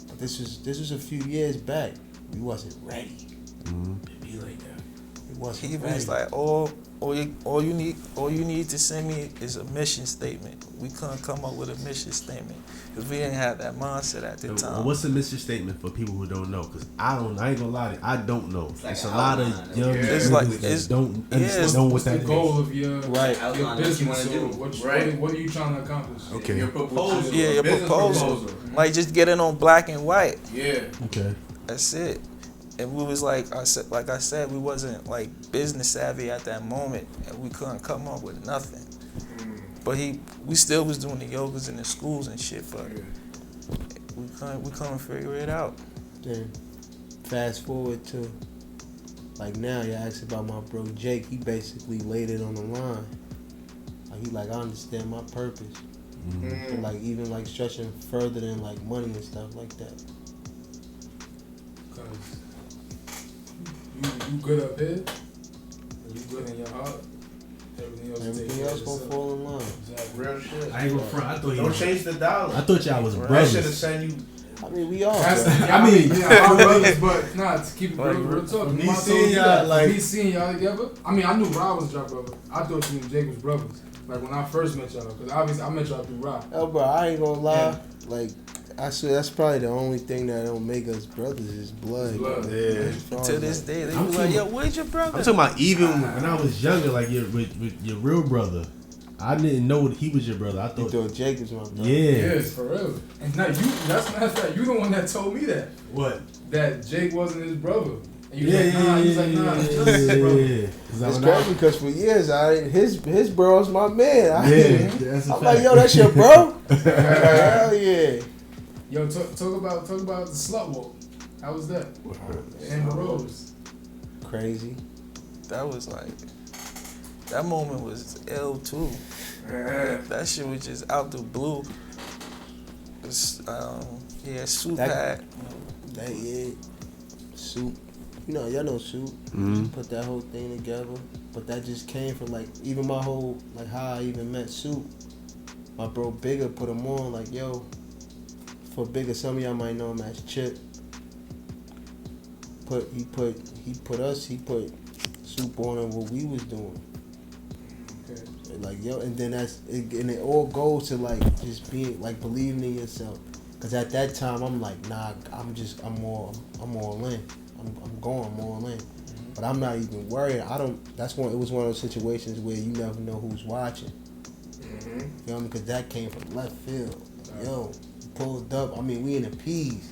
But this was a few years back. We wasn't ready. Mm-hmm. To be like that. It wasn't He ready. was like, all you need to send me is a mission statement. We couldn't come up with a mission statement because we didn't have that mindset at the time. What's the mission statement for people who don't know? Because I ain't gonna lie to you, I don't know. like It's a an lot outline. of young It's niggas like- that it's- don't yeah, understand what What's the that goal is. of your Right. Outline what you business? want to So do. Right. what are you trying to accomplish? Okay. Your proposal. Yeah, your business proposal. Like just get it on black and white. Yeah. Okay. That's it. And we was like I said, we wasn't like business savvy at that moment, and we couldn't come up with nothing. But we still was doing the yogas in the schools and shit, but we couldn't figure it out. Then fast forward to like now, you asked about my bro Jake. He basically laid it on the line. Like he like, I understand my purpose. And like even like stretching further than like money and stuff like that. Cause you good up here, and you good in your heart. Everything else gonna fall in line. Exactly. Real shit. I ain't gonna front. I thought he Don't was, chase the dollar. I thought y'all was I should have brothers. sent you. I mean, we all. That's, bro. I mean, yeah, our brothers, but nah, to keep it real talk. Me my seeing told you y'all, that, like- me seeing y'all together. I mean, I knew Rob was your brother. I thought you and Jake was brothers. Like when I first met y'all, because obviously I met y'all through Rob. Oh, bro, I ain't gonna lie. Yeah. Like, I swear that's probably the only thing that don't make us brothers is blood. Blood. Yeah. As far To as, this like, day, they I'm be like, too- yo, where's your brother? I'm talking about even when I was younger, like with your real brother. I didn't know he was your brother. I you thought, thought Jake was my brother. yeah. Yes, for real. And now that's not fact. You the one that told me that What? Jake wasn't his brother. And you Yeah, was like, nah. He was like, nah, it's just his brother. yeah. 'Cause It's when I- crazy because for years, his bro's my man. Yeah, that's a I'm fact. like, yo, that's your bro? Hell yeah. Yo, talk about the slut walk. How was that? And the Rose. Crazy. That was like, that moment was ill too. That shit was just out the blue. It's, Soup That- had. That yeah. Soup. You know, y'all know Soup. Mhm. Put that whole thing together. But that just came from like even my whole like how I even met Soup. My bro Bigger put him on like, yo, for Bigger, some of y'all might know him as Chip. He put Soup on and what we was doing. Okay. And like, yo, and then and it all goes to like just being like believing in yourself. Cause at that time I'm like, nah, I'm all in. I'm all in. But I'm not even worried. It was one of those situations where you never know who's watching. You know, because that came from left field. Yo, pulled up. I mean, we in the P's.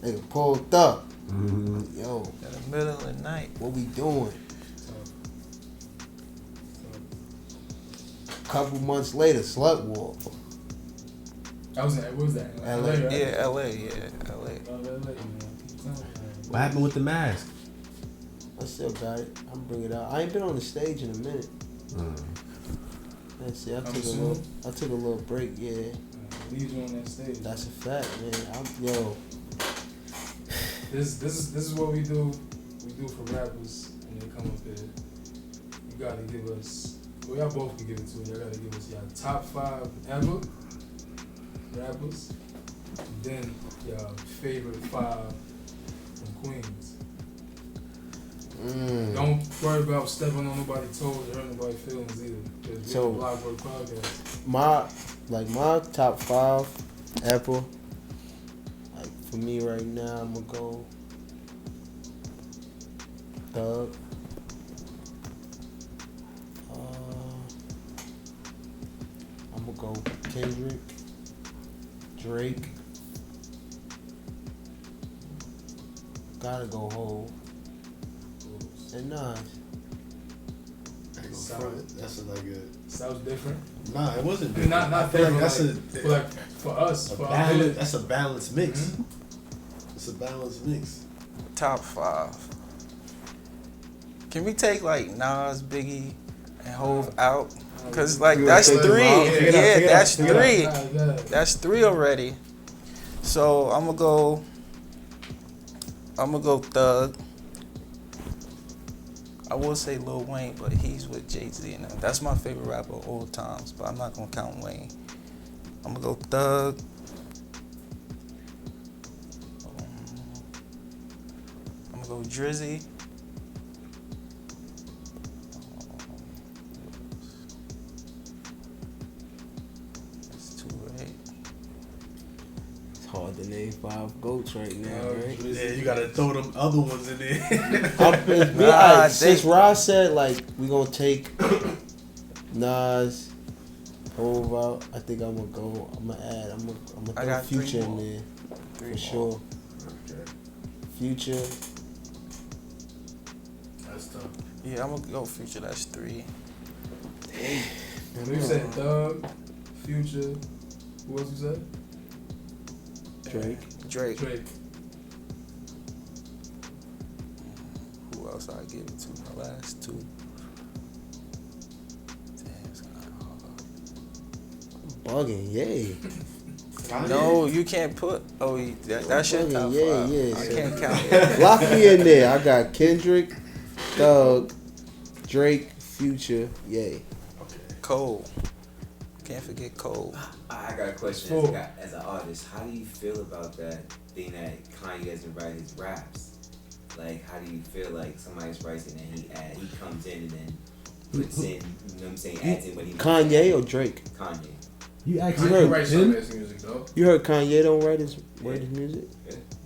Nigga pulled up. Yo, In the middle of the night. what we doing? Couple months later, slut walk. What was that? LA. Right? Yeah, LA. What happened with the mask? I still got it. I'm bring it out. I ain't been on the stage in a minute. Let's see. I took a little break. Yeah, Leave you on that stage. that's a fact, man. This is what we do. We do for rappers when they come up here. You gotta give us. Well, y'all both can give it to me. Y'all gotta give us y'all top 5 ever rappers. And then y'all favorite 5 from Queens. Don't worry about stepping on nobody's toes or hurting nobody's feelings either. Because So- we're a Blockwerk Podcast. My top 5 ever. Like for me right now, I'm gonna go Thug. I'm gonna go Kendrick, Drake. Gotta go Hov. And Nas. sound. That's like a. Sounds different. Nah, it wasn't. I mean, not I feel different. like Like for us, for our balance. hood. That's a balanced mix. Mhm. It's a balanced mix. Top 5. Can we take like Nas, Biggie, and Hove out? Cause like You that's wanna take 3. them out? Take it out, Yeah, take it out, that's take it out. 3. Yeah. That's 3 already. So I'm gonna go Thug. I will say Lil Wayne, but he's with Jay-Z and them. That's my favorite rapper of all times, but I'm not gonna count Wayne. I'm gonna go Thug. I'm gonna go Drizzy. That's 2, right? It's hard to name 5 goats right now, right? Yeah, you gotta throw them other ones in there. Nah, Since Ross said like we gonna take Nas, Hove out, I think I'm gonna add. I'm I gonna got throw 3 Future in more. there 3 for sure. Future. That's tough. Yeah, I'm gonna go Future. That's 3. You said Thug, Future. Who else you said? Drake. Drake. Drake. Who else I give it to? My last 2. Damn, it's kind of hard. Bugging, yay. No, you can't put. Oh, that's your top 5. Yeah, I so- can't count it. Lock me in there. I got Kendrick, Thug, Drake, Future, yay. Cole. Can't forget Cole. I got a question Full. as an artist. How do you feel about that thing that Kanye doesn't write his raps? Like, how do you feel like somebody's writing and he comes in and then puts in, you know what I'm saying, adds in what he Kanye or Drake? Kanye. You Kanye heard writes some of his music though. You heard Kanye don't write his music?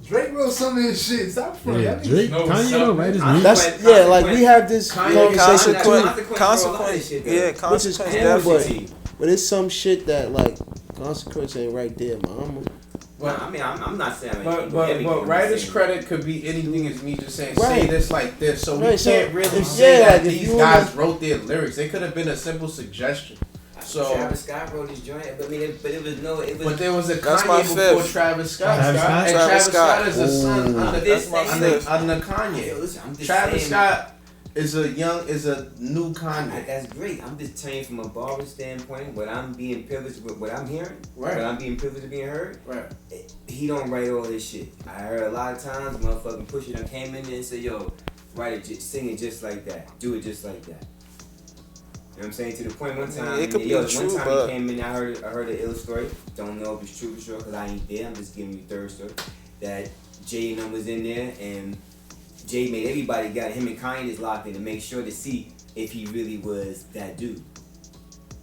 Drake wrote some of his shit. Stop from Yeah, that. Drake, Kanye don't write his music. That's like we have this Kanye- conversation too. Consequence. Yeah, Which is consequence. cool, Definitely. but it's some shit that like consequence ain't right there, man. I mean, I'm not saying like, But writer's credit could be anything as me just saying, say Right. this like this. So we Right, so can't really if- say yeah, that like, if these you guys wanna- wrote their lyrics. They could have been a simple suggestion. So, Travis Scott wrote his joint, but I mean, it was no, it was. but there was a That's my Kanye before fifth. Travis Scott. Travis Scott? And Travis Travis Scott Scott is a son under That's my fifth. under Yo, Kanye. listen, I'm just Travis saying, Scott is a new Kanye. That's great. I'm just telling you from a barber standpoint, what I'm being privileged with, what I'm hearing, Right. what I'm being privileged to being heard. Right. He don't write all this shit. I heard a lot of times, motherfucking Pusha done came in there and said, "Yo, write it, sing it just like that, do it just like that." You know what I'm saying? To the point one time, It could be one true, time but- he came in, I heard an ill story. Don't know if it's true for sure, cause I ain't there. I'm just giving you third story. That Jay and them was in there, and Jay made everybody got him and Kanye just locked in to make sure to see if he really was that dude.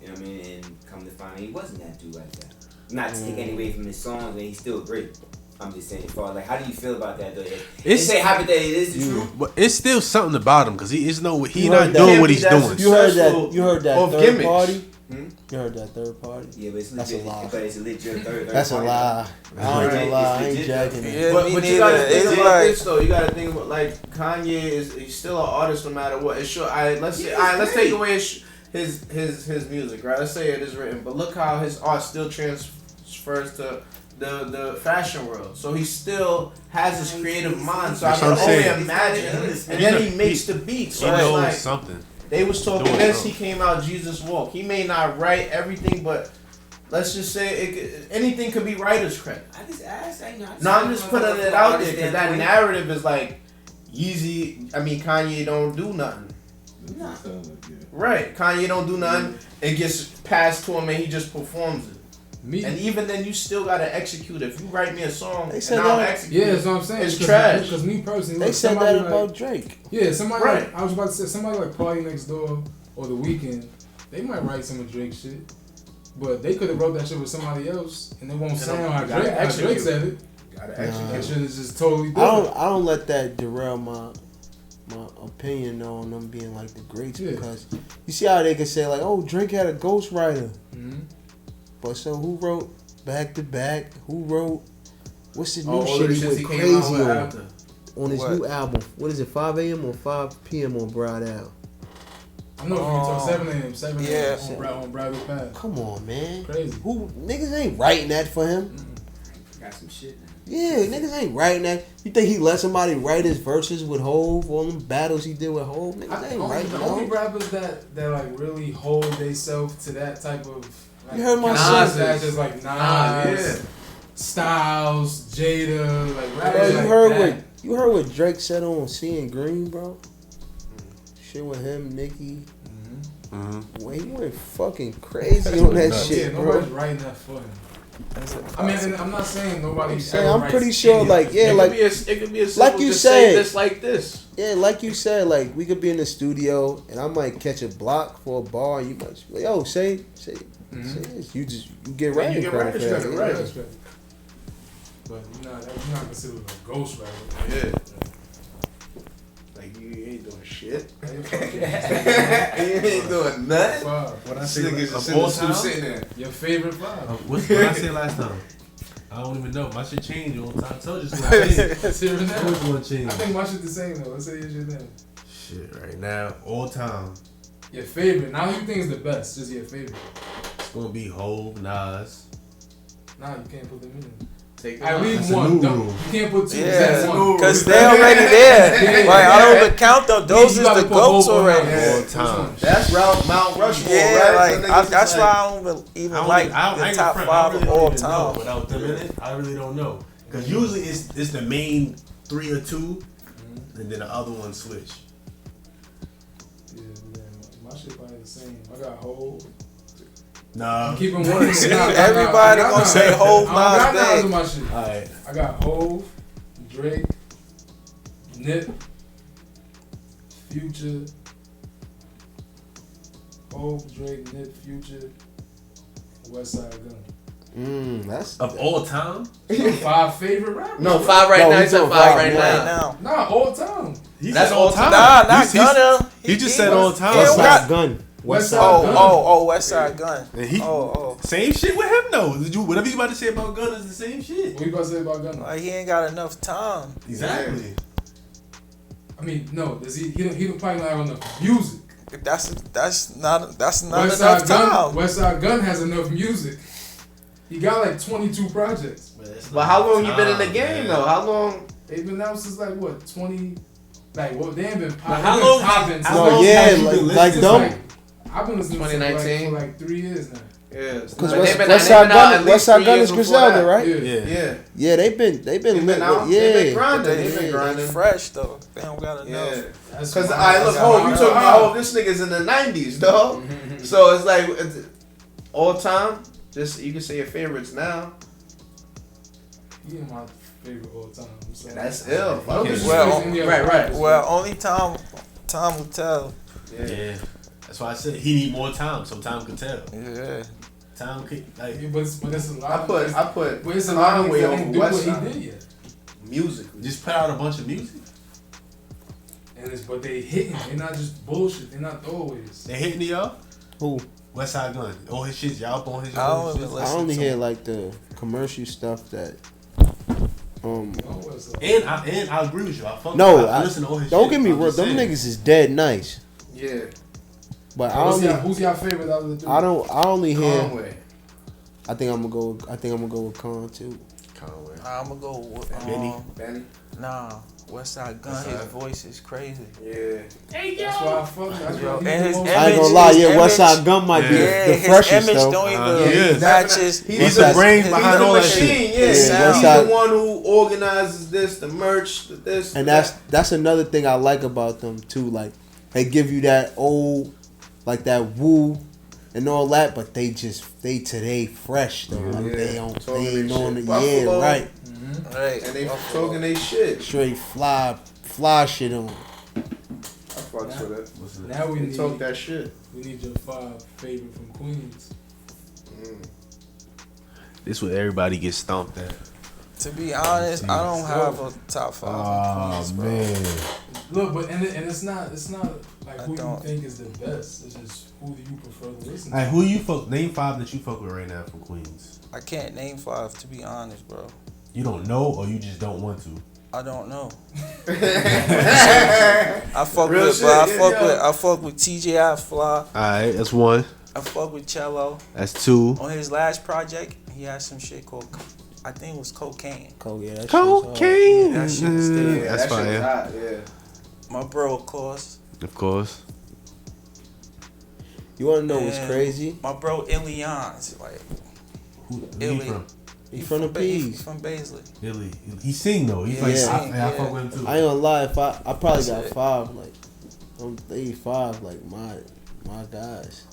You know what I mean? And come to find out he wasn't that dude like that. Not to take any away from his songs, and he's still great. I'm just saying, as far as like, how do you feel about that though? It's say hypothetically, it is the truth. But it's still something about him because he not You heard that. doing what he's Can't be doing. that You heard that? Successful You heard that of third gimmicks. party? Hmm? You heard that third party? Yeah, but it's That's a legit. lie. But it's a legit third. That's a party. lie. I ain't gonna lie. I ain't jacking it. Yeah, But me you neither. gotta think It's about like this though. You gotta think about like Kanye he's still an artist no matter what. It's sure. Let's take away his music, right? Let's say it is written, but look how his art still transfers to the fashion world. So he still has his creative mind. So That's I what can I'm only saying. imagine. And then he makes the beat. He So it's knows like something. they was talking Doing this. something. He came out Jesus Walk. He may not write everything, but let's just say anything could be writer's credit. I just asked. No, I'm just putting it out there because that narrative is like Kanye don't do nothing. Nah. Right, Kanye don't do nothing. It gets passed to him and he just performs it. Me. And even then, you still gotta execute it. If you write me a song They and said I'll that- execute Yeah, it, that's what I'm saying. it's trash. Because me personally, They like, said somebody that like, about Drake. Yeah, somebody Right. like I was about to say somebody like Party Next Door or The Weeknd, they might write some of Drake shit, but they could have wrote that shit with somebody else, and it won't sound how gotta Drake execute. said it. Gotta Nah. execute. That shit is just totally I different. don't let that derail my opinion on them being like the greats Yeah. because you see how they can say like, oh, Drake had a ghostwriter, Mhm. but so who wrote Back to Back? Who wrote what's his new All shit the he shit went he came out crazy with on after. his What? new album? What is it? 5 a.m. or 5 p.m. on Broad Al? I know you talk 7 a.m. 7 a.m. Yeah. on Bradley Pass. Come on, man. Crazy. Who niggas ain't writing that for him? Got some shit now. Yeah, niggas ain't writing that. You think he let somebody write his verses with Hov? All them battles he did with Hov? Niggas ain't writing The only those. rappers that like really hold themselves to that type of. Like, You heard my Nas, shit. that's just like Nas, Yeah. Styles, Jada, like Bro, rappers you like heard that. what Drake said on Seeing Green, bro? Shit with him, Nicki. Well, he went fucking crazy on that nuts. shit, Yeah, bro. nobody's writing that for him. I mean, and I'm not saying nobody. I'm pretty sure, like, yeah, like, it could be a simple, like you just said. say this like this. yeah, like you said, like, we could be in the studio and I might catch a block for a bar. And you might be like, yo, say this. You get right. You get right, you got it right. But you're not considered a ghostwriter. Yeah. Like you ain't doing shit. Hey, You ain't doing nothing. What I This say nigga's of just in all the suit time? sitting there. Your favorite 5? What I say last time? I don't even know. My shit changed all the time. I told you so. I changed. Let's hear it now. Which one changed? I think my shit the same though. Let's say it's your name. Shit, right now, all time. Your favorite. Now you think is the best. Just your favorite. It's gonna be Hov, Nas. Nah, you can't put them in. Take I them leave That's a one. new Don't- rule. You can't put 2. Yeah, That's one. because they already there. Like, I don't even count them. Those You is gotta the put goats Hov on already. there. Yeah. All time. That's Mount Rushmore, Yeah, right? like Them niggas that's is why I don't even like the top 5 of all time. Without them in it, I really don't know. Because usually it's the main 3 or 2, and then the other one switch. Yeah, my shit probably the same. I got Hov. Nah. I'm keeping one. Everybody gonna say Hov, I got Nas Nas Day. on my shit. Alright. I got Hov, Drake, Nip, Future. Hov, Drake, Nip, Future, Westside Gun. That's Of all time? 5 favorite rappers. No, 5 right No, now. he's He said on 5 right Right now. now. Nah, all time. He That's said all time. Nah, not He's- Gunna. He just said all time. Yeah, we got- Westside Gun. Westside Oh, Gun. Westside Gun. And he, Oh. Same shit with him though. Whatever you about to say about Gunna is the same shit. What you about to say about Gunna? Like, he ain't got enough time. Exactly. I mean, no. Does he don't probably not have enough music. That's not enough Westside time. Gun. Westside Gun has enough music. He got like 22 projects. But how long you been in the game though? How long? They've been out since like what 20. Like what they ain't been But popping. how They've long- been popping how since- long No, yeah, have you like been like listening? them. Like, I've been listening to like 2019? for like 3 years now. Yeah. Because But they've been Westside out at Gun, least Westside 3 Gun years is before Griselda, that. right? Yeah. Yeah. Yeah. Yeah, they've been They've lit. been out. Yeah, They've been grinding. They They've been grinding. fresh though. They don't got enough. Yeah. That's Because why- I look, that's oh, how you I talking know. about, oh, this nigga's in the 90s, dog. So it's like, all time, just, you can say your favorites now. He is my favorite all time. So That's ill. No Fuck it. disrespect Well, to any other right. rappers, Well, only time will tell. Yeah. That's why I said he need more time. So time can tell. Yeah. Time can like Yeah, but it's a lot. I put But it's a lot of Conway niggas that over ain't do what he Westside. did yet. musically. just put out a bunch of music. But they hitting. They not just bullshit. They not throwaways. They hitting y'all. Who? Westside Gun. All his shit. Y'all up on his shit. I don't even I listen only to hear him. like the commercial stuff that. Oh, what's up? And I agree with you. I listen to all his don't shit. get me I'm wrong. just Them saying. niggas is dead nice, Yeah. but Who's your favorite out of the 3? I only hear. Conway. I think I'm gonna go with Con too. Conway. I'm gonna go with Benny. Westside Gun. His voice is crazy. Yeah. That's why I fuck. That's Yo, why and he's his the most. I ain't gonna Image- lie, his yeah, image- Westside Gun might be Yeah, the his freshest image though. don't he even is. match his. He's He's the the brain He's behind the all that machine, shit. yeah. He's Westside- the one who organizes this, the merch, the this. And the that's another thing I like about them too. Like they give you that old, like that woo and all that, but they today fresh though. Like Yeah. they ain't Talking on their it. shit. Yeah, Buffalo. right. Right. and they talking they shit. Straight fly shit on. I fucks with it. Now we They need. talk that shit. We need your 5 favorite from Queens. This where everybody gets stomped at. To be honest, I don't have a top 5 in Queens, bro. Look, but and it's not like I who don't. you think is the best. It's just who do you prefer to listen to. Alright, who you fuck? Name 5 that you fuck with right now from Queens. I can't name 5 to be honest, bro. You don't know, or you just don't want to. I don't know. I fuck Real with, shit, bro. yeah. I fuck with TJ Fly. Alright, that's one. I fuck with Cello. That's two. On his last project, he had some shit called, I think it was Cocaine. Yeah, that Cocaine. That shit was there. Yeah, That's that shit was fire. hot, yeah. My bro, of course. Of course. You want to know what's And crazy? My bro, Ilians. Like, Who Illy. he from? He from the He's P's. from Paisley. Illy. He sing though. He's Yeah, like, he Yeah. sing, I fuck with him too. I ain't gonna lie, if I probably That's got it. 5, like, I'm 35, like, my guys.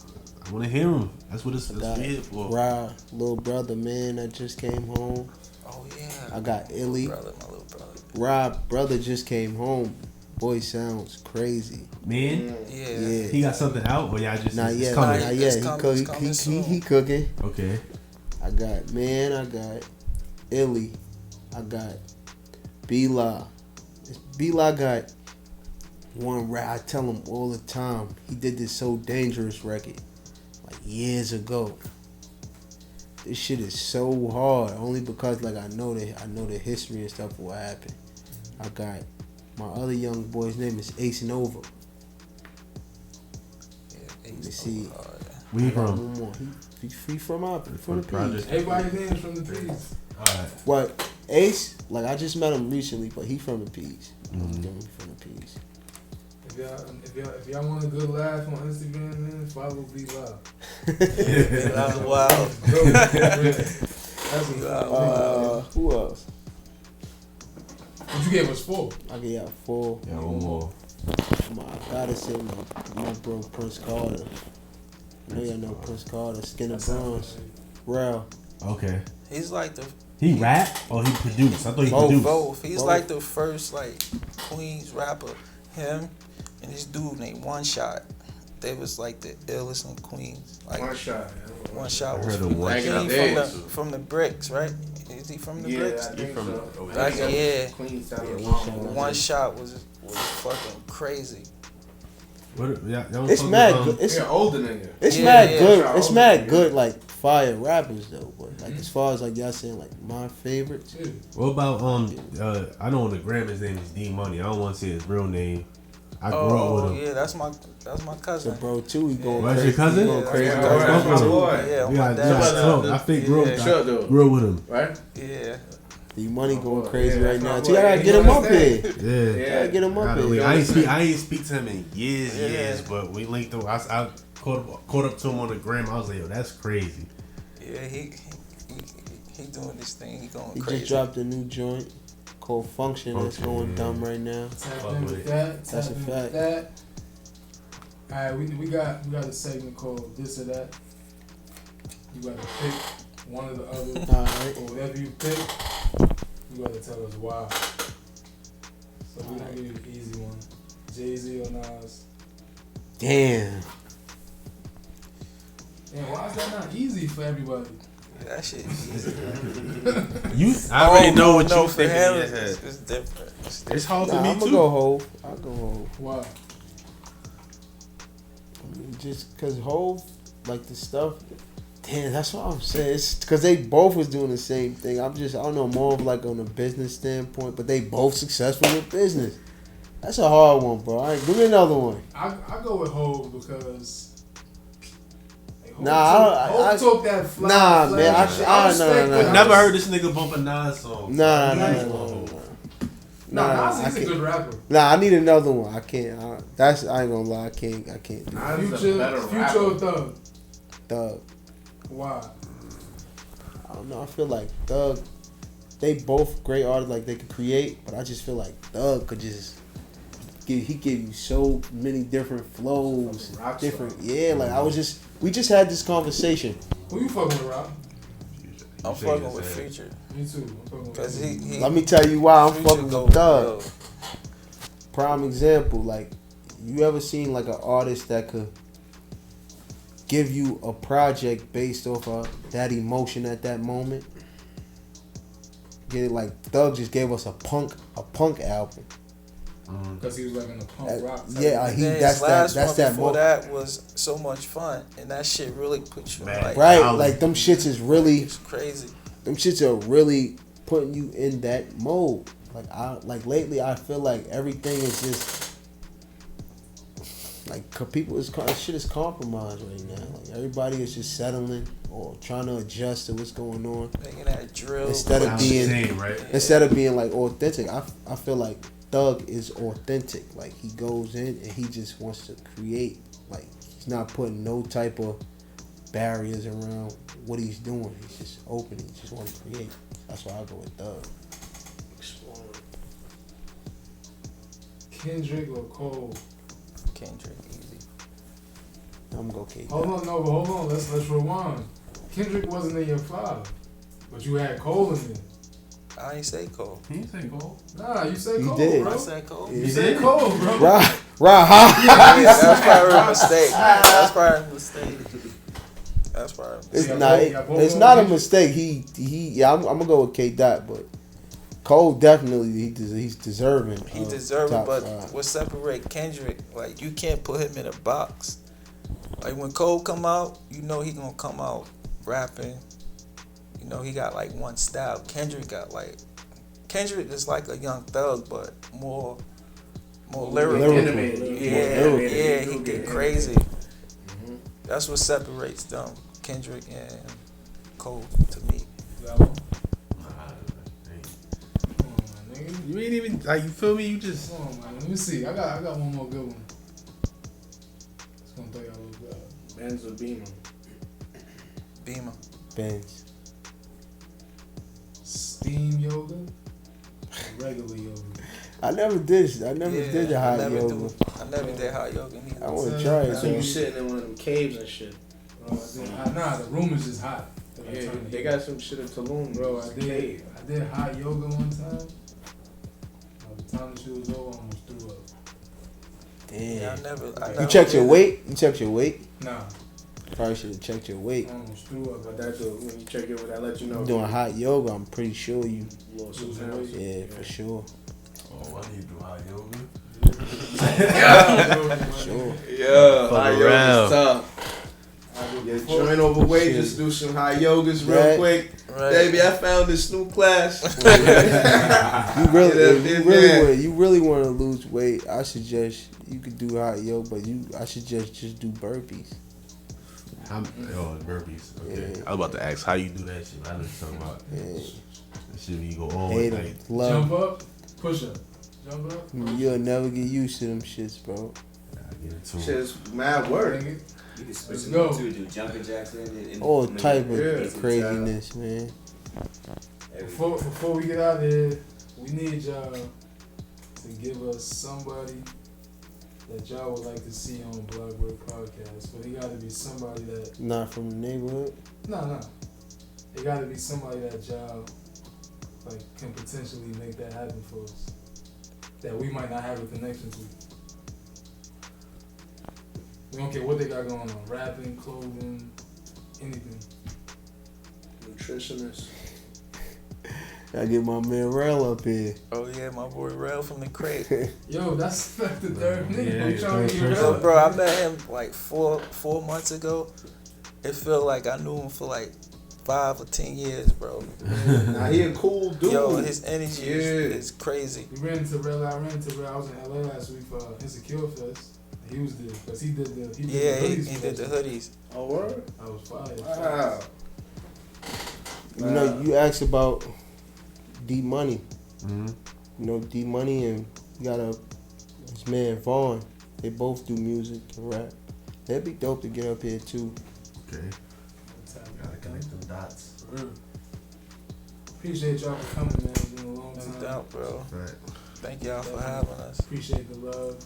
I want to hear him. That's what it's Got here for. Rah, little brother, man, that just came home. Oh, yeah. I got Illy. My little brother. Rah, brother just came home. Boy sounds crazy. Man, Yeah. Yeah. he got something out, or y'all just Not it's yet, coming? not It's yet. coming soon. He cooking. Okay. I got Illy. I got B-La. B-La got one rap. I tell him all the time. He did this So Dangerous record like years ago. This shit is so hard only because like I know the history and stuff of what happened. I got my other young boy's name is Ace Nova. Let me see. Where you I got from? one more. He from the Project. P's. Everybody's names from the P's. Alright. What Ace? Like I just met him recently, but he from the P's. Mhm. He from the P's. If y'all want a good laugh on Instagram, man, follow B Live. Wow. That's Who else? But you gave us 4. I got 4. Yeah, one more. I gotta say my bro Prince Carter. I know y'all know Prince Carter, Skin of Bronze, Rel. Okay. He's like the He rap or he produced? I thought he Both. produced. both. He's Both. like the first like Queens rapper. Him and this dude named One Shot. They was like the illest in Queens. Like One shot. One Shot I was heard of from, One I think Shot. he Days. from the bricks, right? Is he from the Yeah, bricks? I think from so. Back, yeah. Queens Town. One Shot was fucking crazy. What? Y'all It's fuck mad with, good. It's Yeah, older nigga. it's Yeah, mad yeah. good. It's mad Yeah. good. Like fire rappers though, but like as far as like y'all saying like my favorites. What about I know on the gram his name is D Money. I don't want to say his real name. I grew up with him. Yeah, that's my So cousin. bro too, he going That's crazy. your cousin? He going Yeah, crazy. that's Yeah, Like, that's my fuck with him. boy. Yeah, on We my got dad's talk. side. I think grew Yeah. Sure, though. grew up with him. Right? Yeah. The money going boy. crazy Yeah, right that's now. my So you gotta boy. get him up here. Yeah. Yeah. Gotta get him up here. I ain't speak to him in years, Yeah. but we linked up. I caught up to him on the gram. I was like, yo, that's crazy. Yeah, he doing this thing. He going He crazy. just dropped a new joint called Function that's Function, going yeah. dumb right now. Tap in with that. That's a Tap in fact. with that. Alright, we got a segment called This or That. You got to pick one or the other. Alright. Or whatever you pick, you got to tell us why. So we're going to give you the easy one. Jay-Z or Nas? Damn. Damn, why is that not easy for everybody? That shit. I already know what no, you for think in him, your it's head. different. It's hard Nah, for me I'm too. gonna go Hove. I'll go Hove. Why? I mean, just cause Hove, like the stuff. Damn, that's what I'm saying. It's cause they both was doing the same thing. I don't know, more of like on a business standpoint, but they both successful with business. That's a hard one, bro. All right, give me another one. I go with Hov because. Hov Nah, Hov took that fly. Nah, man, I respect no. that. I've never heard this nigga bump a Nas song. Nah, Nah, I Nas is a can't. good rapper. Nah, I need another one. I can't. I ain't gonna lie. I can't do it. Nas is a Future better or rapper. Thug? Thug. Why? I don't know. I feel like Thug. They both great artists. Like they could create, but I just feel like Thug could just. He give you so many different flows, Rockstar. different. Yeah, like we just had this conversation. Who you fucking with, Rob? I'm fucking with Future. Me too. I'm fucking with Cause he Let me tell you why I'm Future fucking go- with Thug. yo, Prime example, like you ever seen like an artist that could give you a project based off of that emotion at that moment? Get it? Like Thug just gave us a punk album. Because he was like in the punk rock. type Yeah, of- he then that's his last that one before that was So Much Fun, and that shit really put you Man. like right. Album. Like them shits is really it's crazy. them shits are really putting you in that mode. Lately I feel like everything is just like shit is compromised right now. Like everybody is just settling or trying to adjust to what's going on. Making that drill. Instead of being like authentic, I feel like Thug is authentic. Like he goes in and he just wants to create. Like he's not putting no type of barriers around what he's doing. He's just open. He just wants to create. That's why I go with Thug. Kendrick or Cole? Kendrick, easy. I'm gonna go K. Hold on. Let's rewind. Kendrick wasn't in your 5, but you had Cole in there. I ain't say Cole. He didn't say Cole. Nah, you said You Cole, did. bro. I said Cole. You said Cole, bro. Rah. Yeah, that's probably a mistake. That's probably a mistake. It's not a mistake. I'm gonna go with K. Dot, but Cole definitely he's deserving. He's deserving, but 5. what separate Kendrick? Like you can't put him in a box. Like when Cole come out, you know he gonna come out rapping. You know he got like one style. Kendrick is like a young Thug, but more lyrical. Yeah, he get crazy. Mm-hmm. That's what separates them, Kendrick and Cole, to me. You ain't even like, you feel me? You just. Come on, man. Let me see. I got one more good one. It's gonna throw y'all a little bit. Benz or Beamer. Benz. Steam yoga or regular yoga? I never did the hot yoga. I never did hot yoga neither. I want to try it. So you sitting in one of them caves and shit. Bro, the room is just hot. Yeah, they got some shit in Tulum. Bro, I did hot yoga one time. By the time the shit was over, I almost threw up. Damn. Yeah, I never You checked your weight? You checked your weight? Nah. Probably should have checked your weight. I almost threw up. But that when you check it, that let you know. Doing hot yoga, I'm pretty sure you. Lost some pounds. Yeah, for sure. Oh, I need to do hot yoga. Sure. Yeah, For hot real. yoga's tough. Yeah, join overweight, just do some hot yogas real quick. Right. Baby, I found this new class. You really want to lose weight? I suggest you could do hot yoga, but I suggest just do burpees. Burpees. Okay. Yeah. I was about to ask how you do that shit. I know what you're talking about. Yeah. That shit when you go all Hate night. them. Love. Jump up, push up. Jump up. You'll never get used to them shits, bro. I get into it. Shit's mad work. You can switch Let's them go. up too, do jumping jacks and All type of Yeah. craziness, man. Before we get out of here, we need y'all to give us somebody that y'all would like to see on Blockwerk Podcast. But it got to be somebody that... Not from the neighborhood. No. It got to be somebody that y'all can potentially make that happen for us. That we might not have a connection to. We don't care what they got going on. Rapping, clothing, anything. Nutritionist. I get my man Rel up here. Oh yeah, my boy Rel from the crate. Yo, that's the third nigga. Yeah, We trying to get So, Rel. bro, I met him like four months ago. It felt like I knew him for like 5 or 10 years, bro. Nah, he a cool dude. Yo, his energy is crazy. We ran into Rel. I was in LA last week for Insecure Fest. He was there because he did the hoodies. He did the hoodies. Oh, word? I was fired. Wow. You know, you asked about D Money. Mm-hmm. You know, D Money and you got his man Vaughn. They both do music and rap. That'd be dope to get up here too. Okay. Gotta connect them dots. Appreciate y'all for coming, man. It's been a long No time. doubt, bro. Right. Thank y'all for having us. Appreciate the love.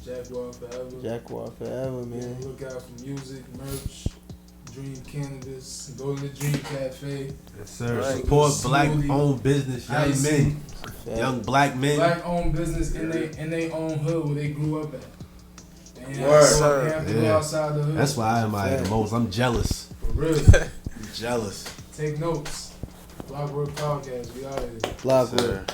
JAKWAD forever. JAKWAD forever, Yeah, man. look out for music, merch, Dream Cannabis. Go to the Dream Cafe. Yes, sir. Right. Support Smoothie. black-owned business, young Icy. men, young black men. Black-owned business in their own hood where they grew up at. They ain't Word. have to go Yeah. outside the hood. That's why I admire the most. I'm jealous. For real. I'm jealous. Take notes. Blockwerk Podcast. We out of here. Blockwerk. Sir.